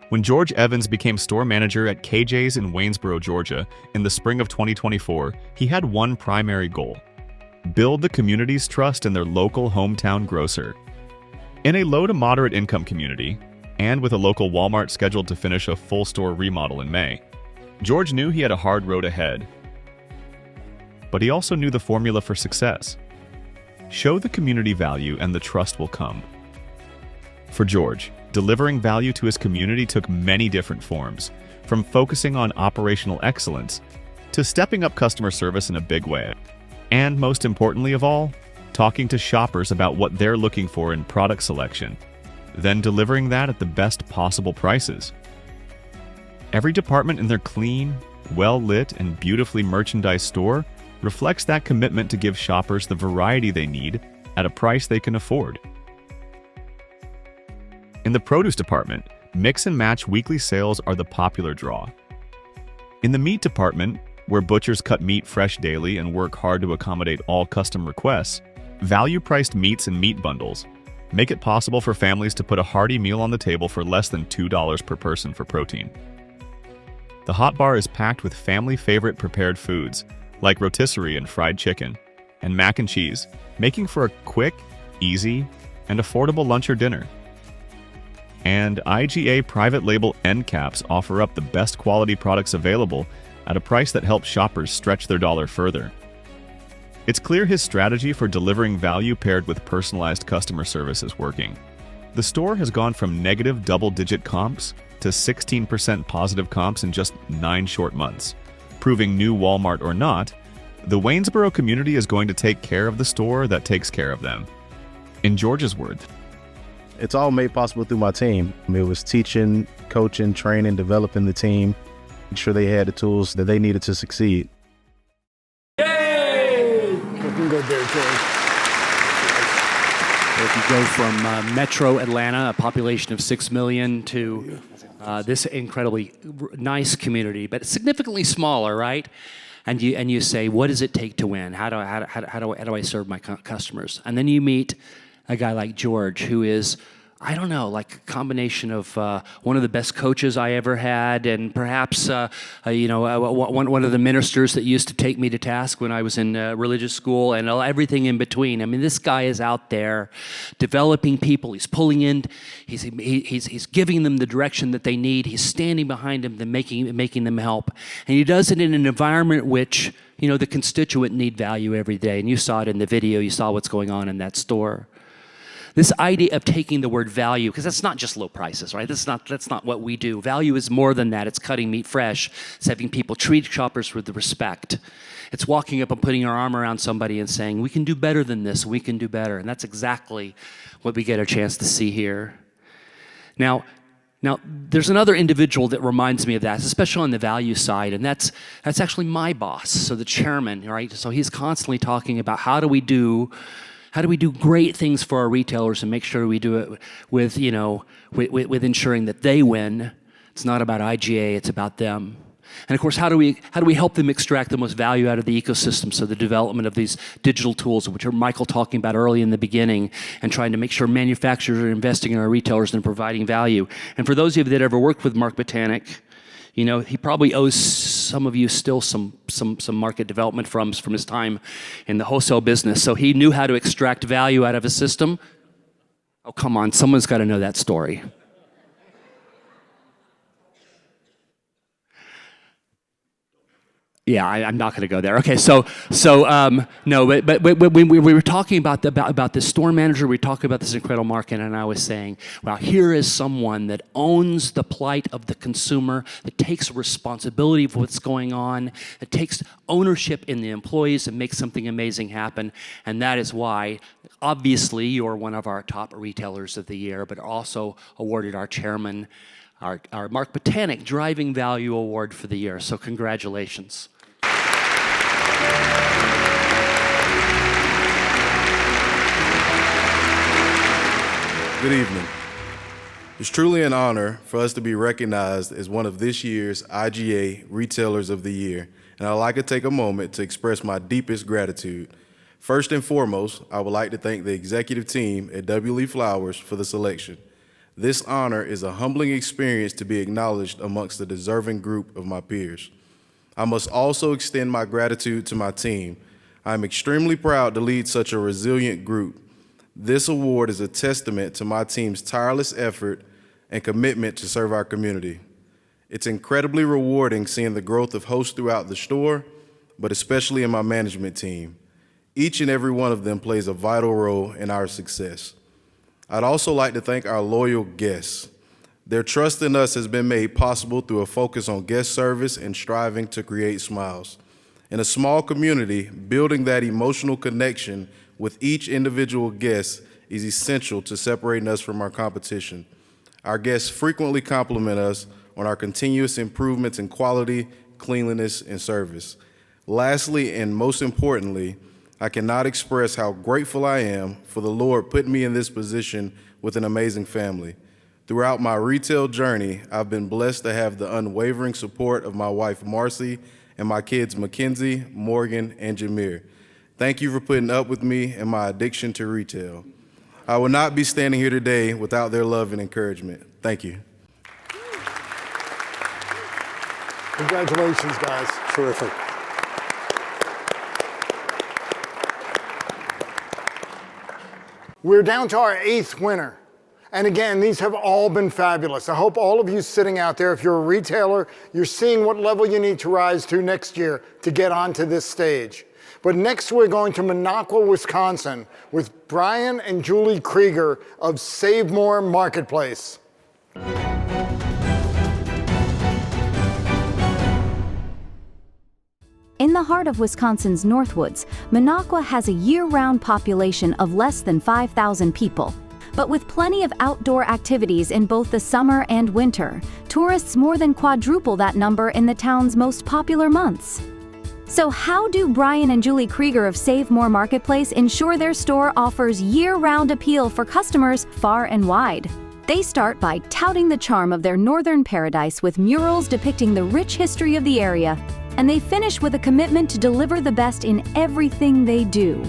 When George Evans became store manager at KJ's in Waynesboro, Georgia, in the spring of 2024, he had one primary goal: build the community's trust in their local hometown grocer. In a low to moderate income community, and with a local Walmart scheduled to finish a full store remodel in May, George knew he had a hard road ahead. But he also knew the formula for success: show the community value and the trust will come. For George, delivering value to his community took many different forms, from focusing on operational excellence to stepping up customer service in a big way. And most importantly of all, talking to shoppers about what they're looking for in product selection, then delivering that at the best possible prices. Every department in their clean, well-lit, and beautifully merchandised store reflects that commitment to give shoppers the variety they need at a price they can afford. In the produce department, mix and match weekly sales are the popular draw. In the meat department, where butchers cut meat fresh daily and work hard to accommodate all custom requests, value-priced meats and meat bundles make it possible for families to put a hearty meal on the table for less than $2 per person for protein. The hot bar is packed with family-favorite prepared foods like rotisserie and fried chicken, and mac and cheese, making for a quick, easy, and affordable lunch or dinner. And IGA private label end caps offer up the best quality products available at a price that helps shoppers stretch their dollar further. It's clear his strategy for delivering value paired with personalized customer service is working. The store has gone from negative double-digit comps to 16% positive comps in just 9 short months, proving new Walmart or not, the Waynesboro community is going to take care of the store that takes care of them. In George's words, it's all made possible through my team. It was teaching, coaching, training, developing the team, make sure they had the tools that they needed to succeed. Yay! Looking good there, George. If you go from Metro Atlanta, a population of 6 million, to this incredibly nice community, but significantly smaller, right? And you say, what does it take to win? How do I serve my customers? And then you meet a guy like George, who is, I don't know, like a combination of one of the best coaches I ever had, and perhaps one of the ministers that used to take me to task when I was in religious school, and everything in between. I mean, this guy is out there developing people. He's pulling in. He's giving them the direction that they need. He's standing behind them, making them help, and he does it in an environment which the constituent need value every day. And you saw it in the video. You saw what's going on in that store. This idea of taking the word value, because that's not just low prices, right? That's not what we do. Value is more than that. It's cutting meat fresh. It's having people treat shoppers with respect. It's walking up and putting your arm around somebody and saying, we can do better than this. We can do better. And that's exactly what we get a chance to see here. Now, there's another individual that reminds me of that, especially on the value side, and that's actually my boss, so the chairman, right? So he's constantly talking about how do we do great things for our retailers and make sure we do it with ensuring that they win. It's not about IGA, it's about them. And of course, how do we help them extract the most value out of the ecosystem? So the development of these digital tools, which are Michael talking about early in the beginning, and trying to make sure manufacturers are investing in our retailers and providing value. And for those of you that ever worked with Mark Botanic, he probably owes some of you still some market development from his time in the wholesale business. So he knew how to extract value out of a system. Oh, come on, someone's got to know that story. Yeah, I'm not going to go there. Okay, no, but when we were talking about this store manager, we were talking about this incredible market, and I was saying, well, here is someone that owns the plight of the consumer, that takes responsibility for what's going on, that takes ownership in the employees and makes something amazing happen, and that is why, obviously, you're one of our top retailers of the year, but also awarded our chairman our Mark Botanic Driving Value Award for the year. So congratulations. Good evening. It's truly an honor for us to be recognized as one of this year's IGA Retailers of the Year, and I'd like to take a moment to express my deepest gratitude. First and foremost, I would like to thank the executive team at W. Lee Flowers for the selection. This honor is a humbling experience to be acknowledged amongst the deserving group of my peers. I must also extend my gratitude to my team. I am extremely proud to lead such a resilient group. This award is a testament to my team's tireless effort and commitment to serve our community. It's incredibly rewarding seeing the growth of hosts throughout the store, but especially in my management team. Each and every one of them plays a vital role in our success. I'd also like to thank our loyal guests. Their trust in us has been made possible through a focus on guest service and striving to create smiles. In a small community, building that emotional connection with each individual guest is essential to separating us from our competition. Our guests frequently compliment us on our continuous improvements in quality, cleanliness, and service. Lastly, and most importantly, I cannot express how grateful I am for the Lord putting me in this position with an amazing family. Throughout my retail journey, I've been blessed to have the unwavering support of my wife, Marcy, and my kids, Mackenzie, Morgan, and Jameer. Thank you for putting up with me and my addiction to retail. I would not be standing here today without their love and encouragement. Thank you. Congratulations, guys. Terrific. We're down to our 8th winner. And again, these have all been fabulous. I hope all of you sitting out there, if you're a retailer, you're seeing what level you need to rise to next year to get onto this stage. But next we're going to Minocqua, Wisconsin with Brian and Julie Krieger of Save More Marketplace. In the heart of Wisconsin's Northwoods, Minocqua has a year-round population of less than 5,000 people. But with plenty of outdoor activities in both the summer and winter, tourists more than quadruple that number in the town's most popular months. So how do Brian and Julie Krieger of Save More Marketplace ensure their store offers year-round appeal for customers far and wide? They start by touting the charm of their northern paradise with murals depicting the rich history of the area, and they finish with a commitment to deliver the best in everything they do.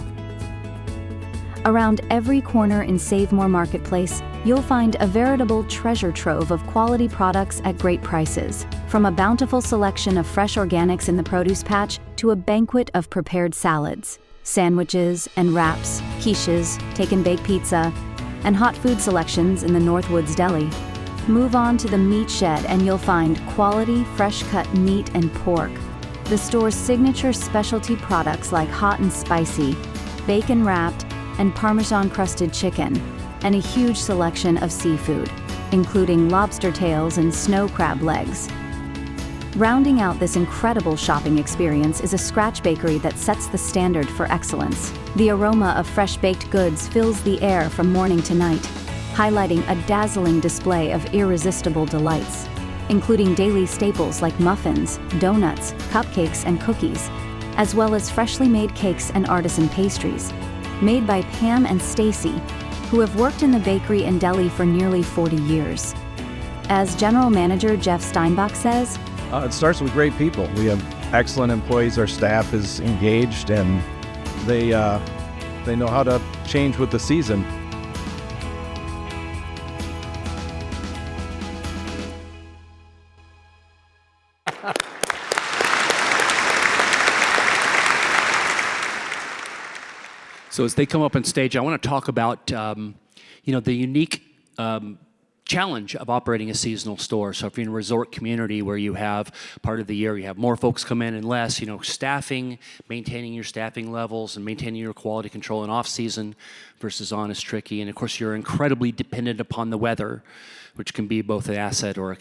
Around every corner in Save More Marketplace, you'll find a veritable treasure trove of quality products at great prices, from a bountiful selection of fresh organics in the produce patch to a banquet of prepared salads, sandwiches and wraps, quiches, take-and-bake pizza, and hot food selections in the Northwoods Deli. Move on to the meat shed and you'll find quality, fresh-cut meat and pork. The store's signature specialty products like hot and spicy, bacon-wrapped, and Parmesan-crusted chicken, and a huge selection of seafood, including lobster tails and snow crab legs. Rounding out this incredible shopping experience is a scratch bakery that sets the standard for excellence. The aroma of fresh baked goods fills the air from morning to night, highlighting a dazzling display of irresistible delights, including daily staples like muffins, donuts, cupcakes, and cookies, as well as freshly made cakes and artisan pastries, made by Pam and Stacy, who have worked in the bakery and deli for nearly 40 years. As General Manager Jeff Steinbach says, it starts with great people. We have excellent employees. Our staff is engaged, and they know how to change with the season. So as they come up on stage, I want to talk about the unique challenge of operating a seasonal store. So if you're in a resort community where you have part of the year, you have more folks come in and less, staffing, maintaining your staffing levels and maintaining your quality control in off-season versus on is tricky. And of course, you're incredibly dependent upon the weather, which can be both an asset or it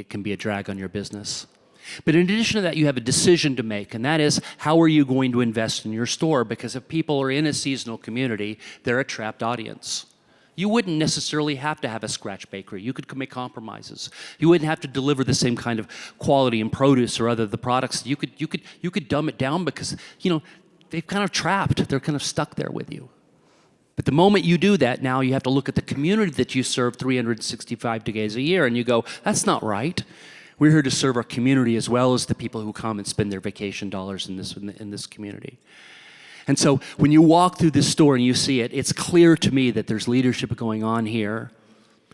can be a drag on your business. But in addition to that, you have a decision to make, and that is, how are you going to invest in your store? Because if people are in a seasonal community, they're a trapped audience. You wouldn't necessarily have to have a scratch bakery. You could make compromises. You wouldn't have to deliver the same kind of quality in produce or other the products. You could dumb it down because they've kind of trapped. They're kind of stuck there with you. But the moment you do that, now you have to look at the community that you serve 365 days a year, and you go, that's not right. We're here to serve our community as well as the people who come and spend their vacation dollars in this community. And so when you walk through this store and you see it, it's clear to me that there's leadership going on here.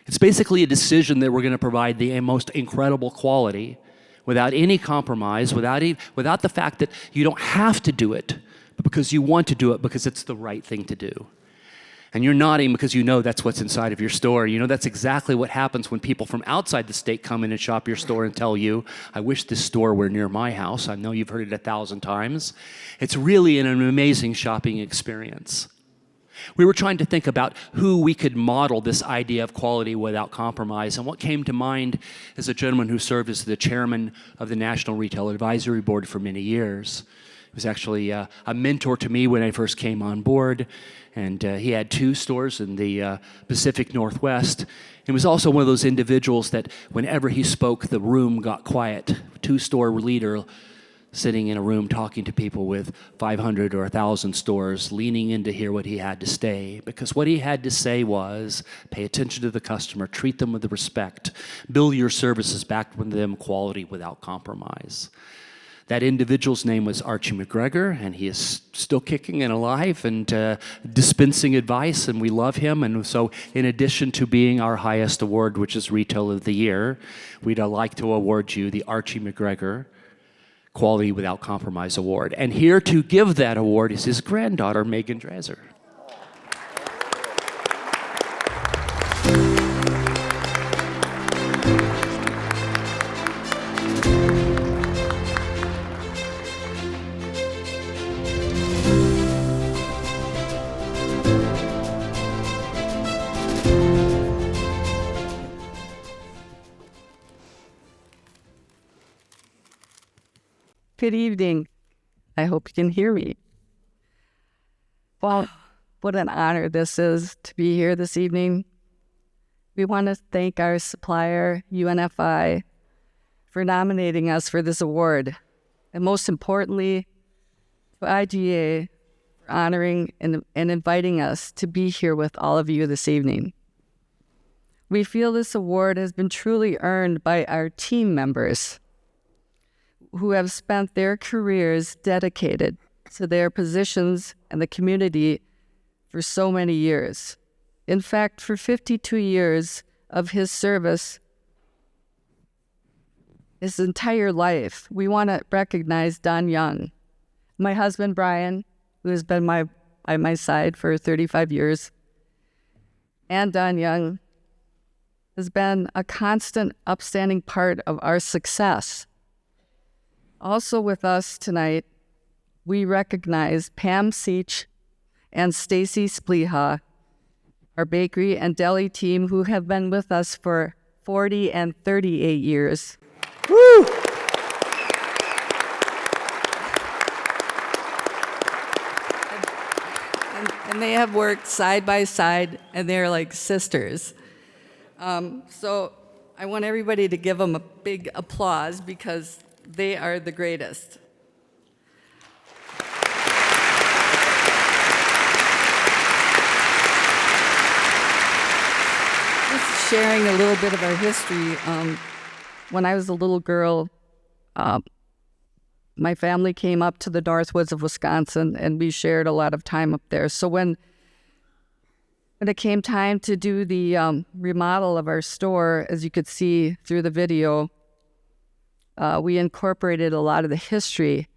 It's basically a decision that we're going to provide the most incredible quality without any compromise, without the fact that you don't have to do it, but because you want to do it because it's the right thing to do. And you're nodding because you know that's what's inside of your store. You know that's exactly what happens when people from outside the state come in and shop your store and tell you, I wish this store were near my house. I know you've heard it 1,000 times. It's really an amazing shopping experience. We were trying to think about who we could model this idea of quality without compromise. And what came to mind is a gentleman who served as the chairman of the National Retail Advisory Board for many years. He was actually a mentor to me when I first came on board. And he had 2 stores in the Pacific Northwest. He was also one of those individuals that whenever he spoke, the room got quiet. 2-store leader sitting in a room talking to people with 500 or 1,000 stores, leaning in to hear what he had to say. Because what he had to say was, pay attention to the customer, treat them with respect, build your services back with them quality without compromise. That individual's name was Archie McGregor, and he is still kicking and alive and dispensing advice, and we love him. And so in addition to being our highest award, which is Retail of the Year, we'd like to award you the Archie McGregor Quality Without Compromise Award. And here to give that award is his granddaughter, Megan Drazer. Good evening. I hope you can hear me. Well, what an honor this is to be here this evening. We want to thank our supplier, UNFI, for nominating us for this award. And most importantly, to IGA for honoring and inviting us to be here with all of you this evening. We feel this award has been truly earned by our team members who have spent their careers dedicated to their positions and the community for so many years. In fact, for 52 years of his service, his entire life, we want to recognize Don Young. My husband, Brian, who has been by my side for 35 years, and Don Young has been a constant, upstanding part of our success. Also with us tonight, we recognize Pam Seach and Stacy Spleha, our bakery and deli team who have been with us for 40 and 38 years. Woo! And they have worked side by side, and they're like sisters. So I want everybody to give them a big applause because they are the greatest. Just sharing a little bit of our history. When I was a little girl, my family came up to the Northwoods of Wisconsin, and we shared a lot of time up there. So when it came time to do the remodel of our store, as you could see through the video, we incorporated a lot of the history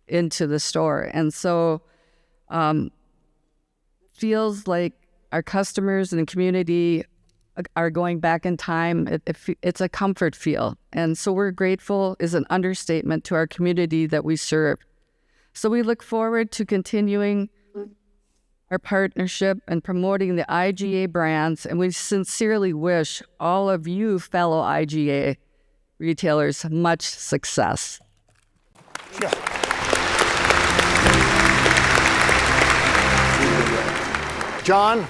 into the store. And so feels like our customers and the community are going back in time. It's a comfort feel. And so we're grateful is an understatement to our community that we serve. So we look forward to continuing our partnership and promoting the IGA brands, and we sincerely wish all of you fellow IGA retailers much success. John,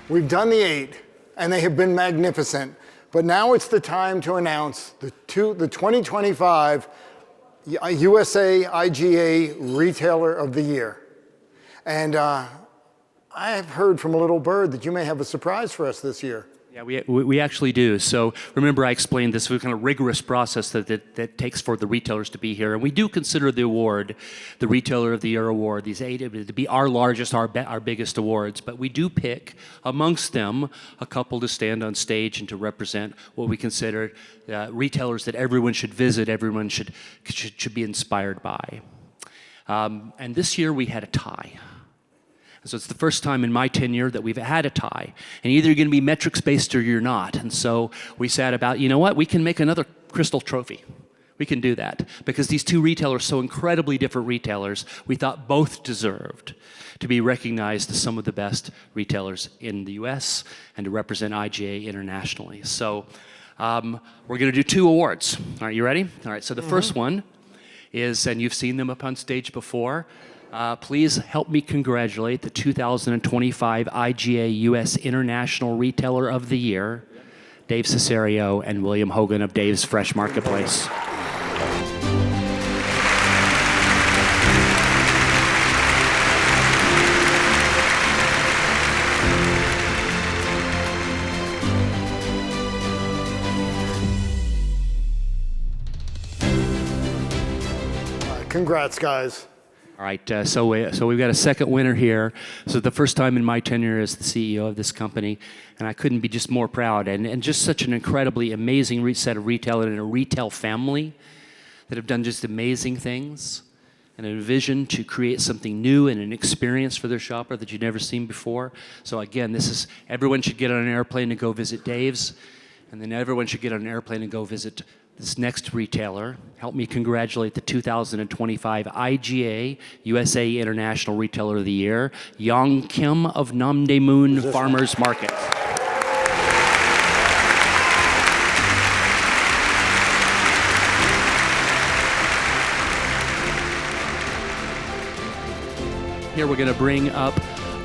we've done the 8, and they have been magnificent. But now it's the time to announce the 2025 USA IGA Retailer of the Year. And I have heard from a little bird that you may have a surprise for us this year. Yeah, we actually do. So remember I explained this kind of rigorous process that takes for the retailers to be here. And we do consider the award, the Retailer of the Year award, these 8 to be our largest, our biggest awards. But we do pick amongst them a couple to stand on stage and to represent what we consider retailers that everyone should visit, everyone should be inspired by. And this year we had a tie. So it's the first time in my tenure that we've had a tie. And either you're going to be metrics-based or you're not. And so we sat about, you know what, we can make another crystal trophy. We can do that. Because these two retailers, so incredibly different retailers, we thought both deserved to be recognized as some of the best retailers in the U.S. and to represent IGA internationally. So we're going to do 2 awards. All right, you ready? All right, so the first one is, and you've seen them up on stage before, please help me congratulate the 2025 IGA U.S. International Retailer of the Year, Dave Cesario and William Hogan of Dave's Fresh Marketplace. Congrats, guys. All right, so we've got a second winner here. So the first time in my tenure as the CEO of this company, and I couldn't be just more proud. And just such an incredibly amazing set of retailers and a retail family that have done just amazing things and a vision to create something new and an experience for their shopper that you've never seen before. So again, everyone should get on an airplane and go visit Dave's, and then everyone should get on an airplane and go visit this next retailer. Help me congratulate the 2025 IGA USA International Retailer of the Year, Young Kim of Namdaemun Farmers Market. Here we're going to bring up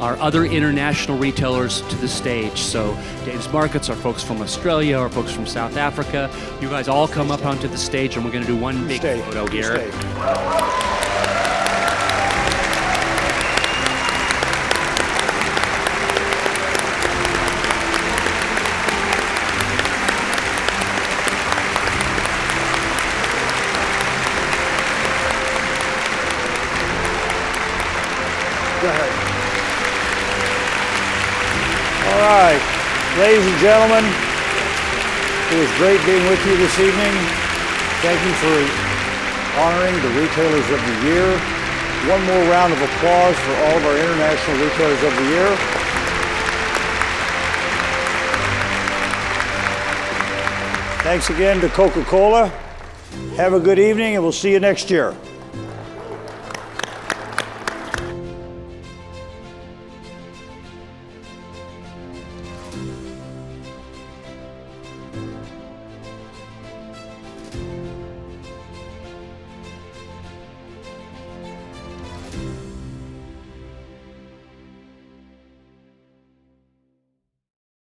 our other international retailers to the stage. So Dave's Markets, our folks from Australia, our folks from South Africa. You guys all come up onto the stage and we're going to do one big photo here. Go ahead. All right, ladies and gentlemen, it was great being with you this evening. Thank you for honoring the Retailers of the Year. One more round of applause for all of our International Retailers of the Year. Thanks again to Coca-Cola. Have a good evening, and we'll see you next year.